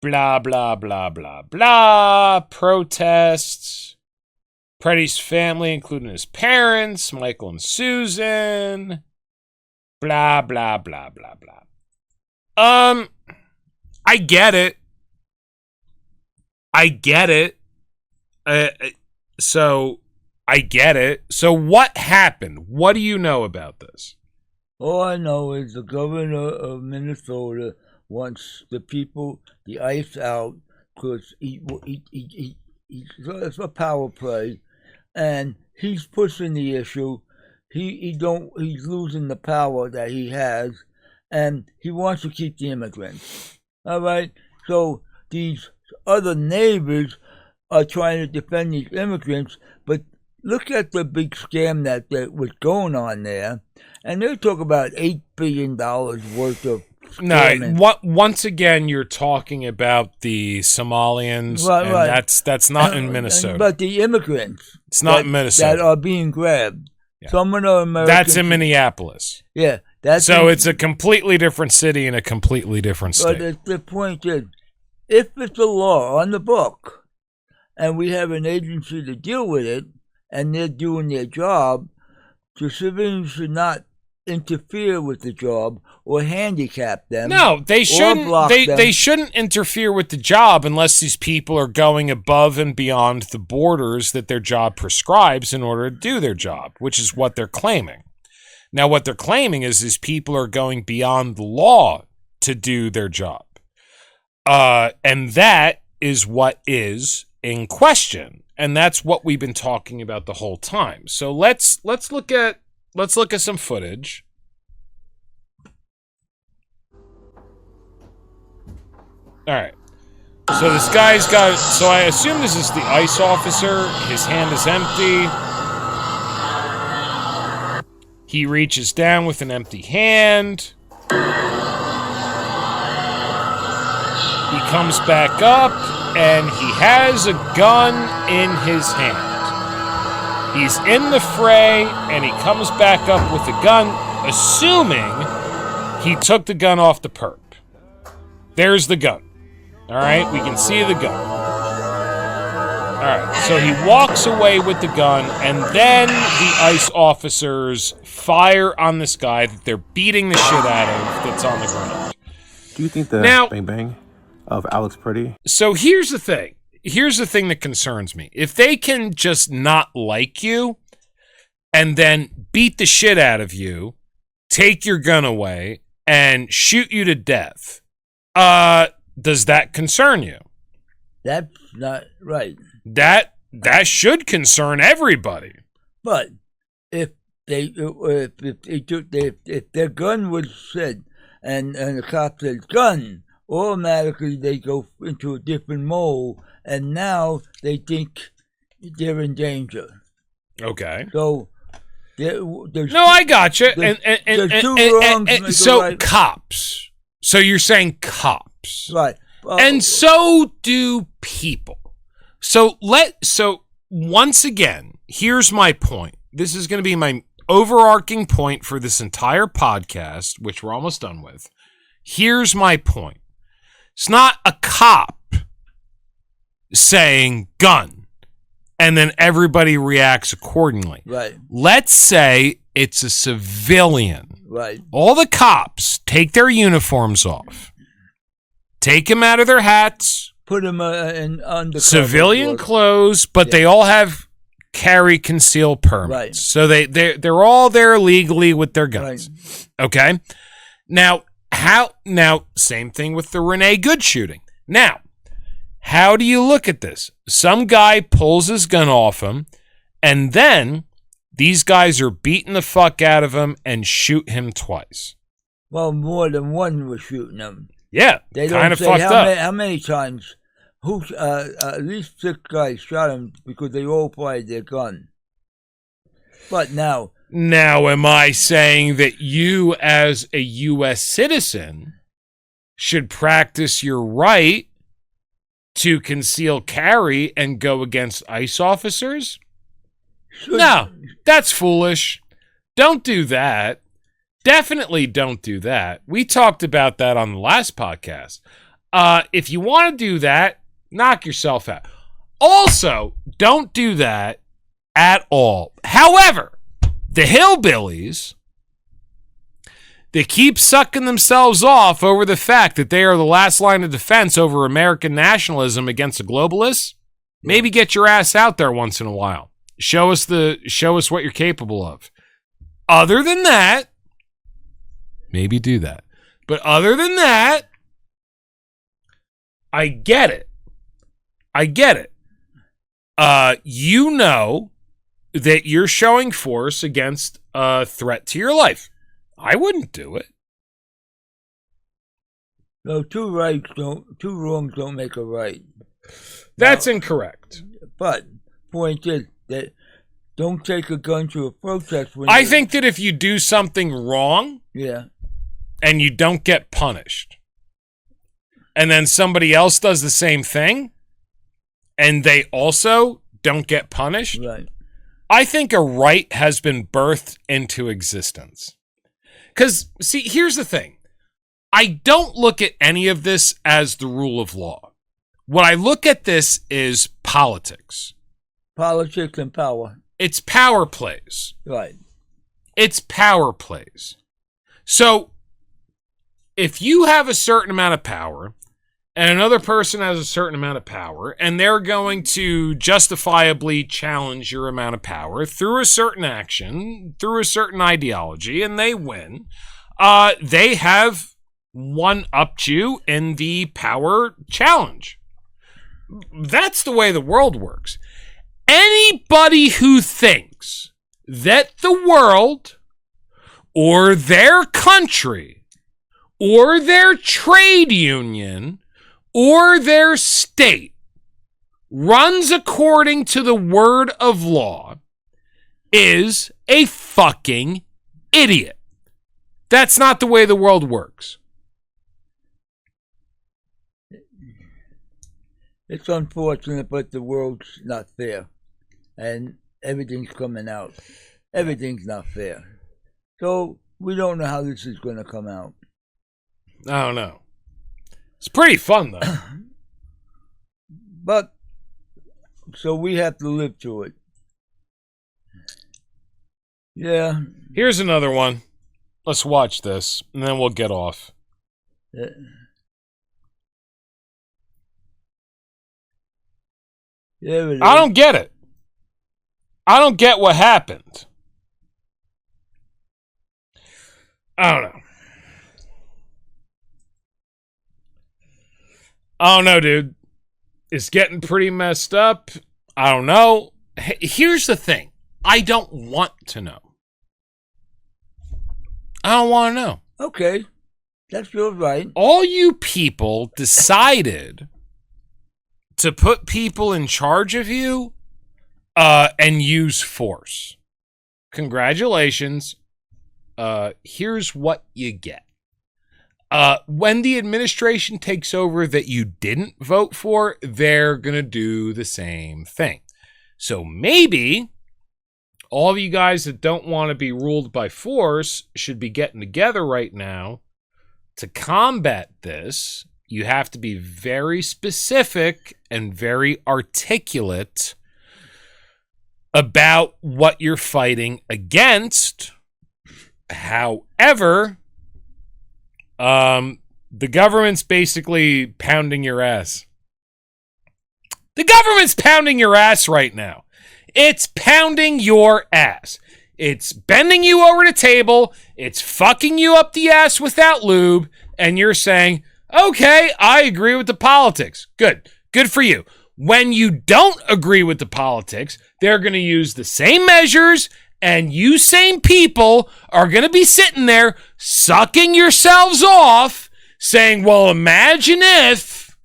Blah, blah, blah, blah, blah. Protests. Pretti's family, including his parents, Michael and Susan. Blah, blah, blah, blah, blah. I get it. I get it. So what happened? What do you know about this? All I know is the governor of Minnesota wants the people, the ice out, because it's a power play, and he's pushing the issue. He's losing the power that he has, and he wants to keep the immigrants. All right, so these other neighbors are trying to defend these immigrants, but look at the big scam that was going on there, and they talk about $8 billion worth of scamming. No, once again, you're talking about the Somalians, right. That's not in Minnesota. But the immigrants, it's not in Minnesota, that are being grabbed. Yeah. Some of them are That's in Minneapolis. Yeah, it's a completely different city in a completely different state. But the point is, if it's a law on the book, and we have an agency to deal with it, and they're doing their job, the civilians should not interfere with the job or handicap them. No, they shouldn't. They shouldn't interfere with the job unless these people are going above and beyond the borders that their job prescribes in order to do their job, which is what they're claiming. Now, what they're claiming is these people are going beyond the law to do their job, and that is what is in question. And that's what we've been talking about the whole time. So let's look at some footage. All right. So this guy's got. So I assume this is the ICE officer. His hand is empty. He reaches down with an empty hand. He comes back up. And he has a gun in his hand. He's in the fray, and he comes back up with the gun, assuming he took the gun off the perp. There's the gun. All right, we can see the gun. All right, so he walks away with the gun, and then the ICE officers fire on this guy that they're beating the shit out of that's on the ground. Do you think the bang bang of Alex Pretti? So here's the thing. Here's the thing that concerns me. If they can just not like you and then beat the shit out of you, take your gun away, and shoot you to death, does that concern you? That's not right. That should concern everybody. But if their gun was said and the cop said gun, automatically they go into a different mode, and now they think they're in danger. Okay. So there's I gotcha. So cops. So you're saying cops, right? And so do people. So once again, here's my point. This is going to be my overarching point for this entire podcast, which we're almost done with. Here's my point. It's not a cop saying gun, and then everybody reacts accordingly. Right. Let's say it's a civilian. Right. All the cops take their uniforms off, take them out of their hats, put them in undercover civilian clothes, but they all have carry conceal permits. Right. So they're all there legally with their guns. Right. Okay. Now, same thing with the Renee Good shooting. Now, how do you look at this? Some guy pulls his gun off him, and then these guys are beating the fuck out of him and shoot him twice. Well, more than one was shooting him. Yeah, they kind of fucked up. How many times? At least 6 guys shot him because they all fired their gun. But now, am I saying that you, as a U.S. citizen, should practice your right to conceal carry and go against ICE officers? No, that's foolish. Don't do that. Definitely don't do that. We talked about that on the last podcast. If you want to do that, knock yourself out. Also, don't do that at all. However, the hillbillies, they keep sucking themselves off over the fact that they are the last line of defense over American nationalism against the globalists. Maybe get your ass out there once in a while. Show us what you're capable of. Other than that, maybe do that. But other than that, I get it. You know that you're showing force against a threat to your life. I wouldn't do it. No, two wrongs don't make a right. That's incorrect. But point is that don't take a gun to a protest. I think that if you do something wrong, and you don't get punished, and then somebody else does the same thing, and they also don't get punished, right. I think a right has been birthed into existence. Because, see, here's the thing. I don't look at any of this as the rule of law. What I look at this is politics. Politics and power. It's power plays. Right. It's power plays. So, if you have a certain amount of power, and another person has a certain amount of power, and they're going to justifiably challenge your amount of power through a certain action, through a certain ideology, and they win, they have one-upped you in the power challenge. That's the way the world works. Anybody who thinks that the world or their country or their trade union or their state runs according to the word of law is a fucking idiot. That's not the way the world works. It's unfortunate, but the world's not fair. And everything's coming out. Everything's not fair. So we don't know how this is going to come out. I don't know. It's pretty fun, though. But, so we have to live through it. Yeah. Here's another one. Let's watch this, and then we'll get off. Yeah. I don't get it. I don't get what happened. I don't know. I don't know, dude. It's getting pretty messed up. I don't know. Here's the thing. I don't want to know. I don't want to know. Okay. That's your right. All you people decided to put people in charge of you and use force. Congratulations. Here's what you get. When the administration takes over that you didn't vote for, they're going to do the same thing. So maybe all of you guys that don't want to be ruled by force should be getting together right now to combat this. You have to be very specific and very articulate about what you're fighting against. However, the government's basically pounding your ass. The government's pounding your ass right now. It's pounding your ass. It's bending you over the table. It's fucking you up the ass without lube. And you're saying, okay, I agree with the politics. Good. Good for you. When you don't agree with the politics, they're going to use the same measures, and you same people are going to be sitting there sucking yourselves off saying, well, imagine if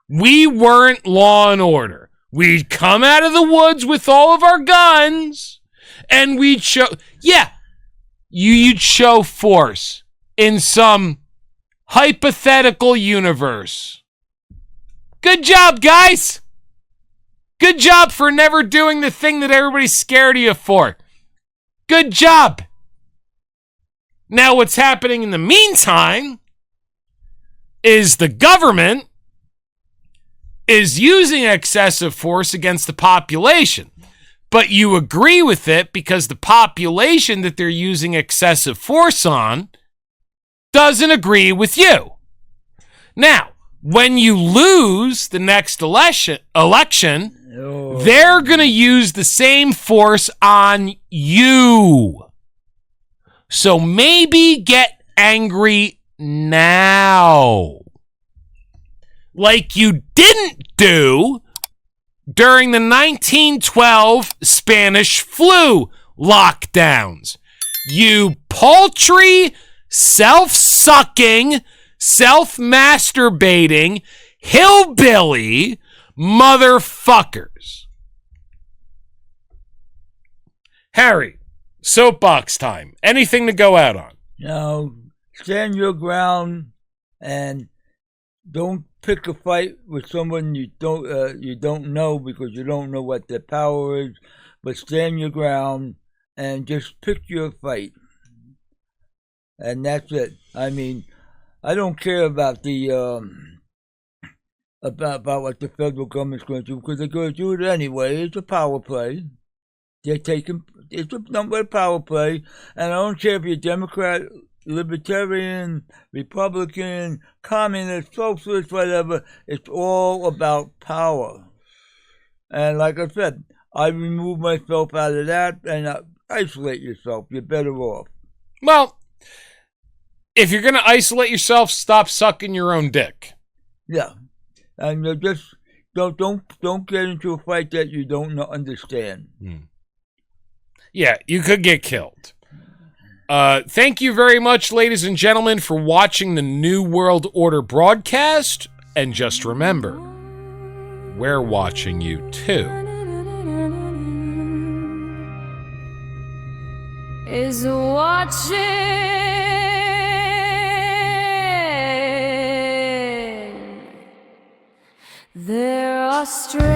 we weren't law and order. We'd come out of the woods with all of our guns and we'd show, you'd show force in some hypothetical universe. Good job, guys. Good job for never doing the thing that everybody's scared of you for. Good job. Now, what's happening in the meantime is the government is using excessive force against the population. But you agree with it because the population that they're using excessive force on doesn't agree with you. Now, when you lose the next election, they're going to use the same force on you. So maybe get angry now. Like you didn't do during the 1912 Spanish flu lockdowns. You paltry, self-sucking, self-masturbating, hillbilly motherfuckers. Harry, soapbox time. Anything to go out on? No, stand your ground and don't pick a fight with someone you don't know because you don't know what their power is. But stand your ground and just pick your fight, and that's it. I mean, I don't care about the about what the federal government's going to do because they're going to do it anyway. It's a power play. It's a number of power play, and I don't care if you're Democrat, Libertarian, Republican, Communist, Socialist, whatever. It's all about power. And like I said, I remove myself out of that and isolate yourself. You're better off. Well, if you're going to isolate yourself, stop sucking your own dick. Yeah. And just don't get into a fight that you don't understand. Yeah, you could get killed. Thank you very much, ladies and gentlemen, for watching the New World Order broadcast. And just remember, we're watching you too. Is watching. There are strange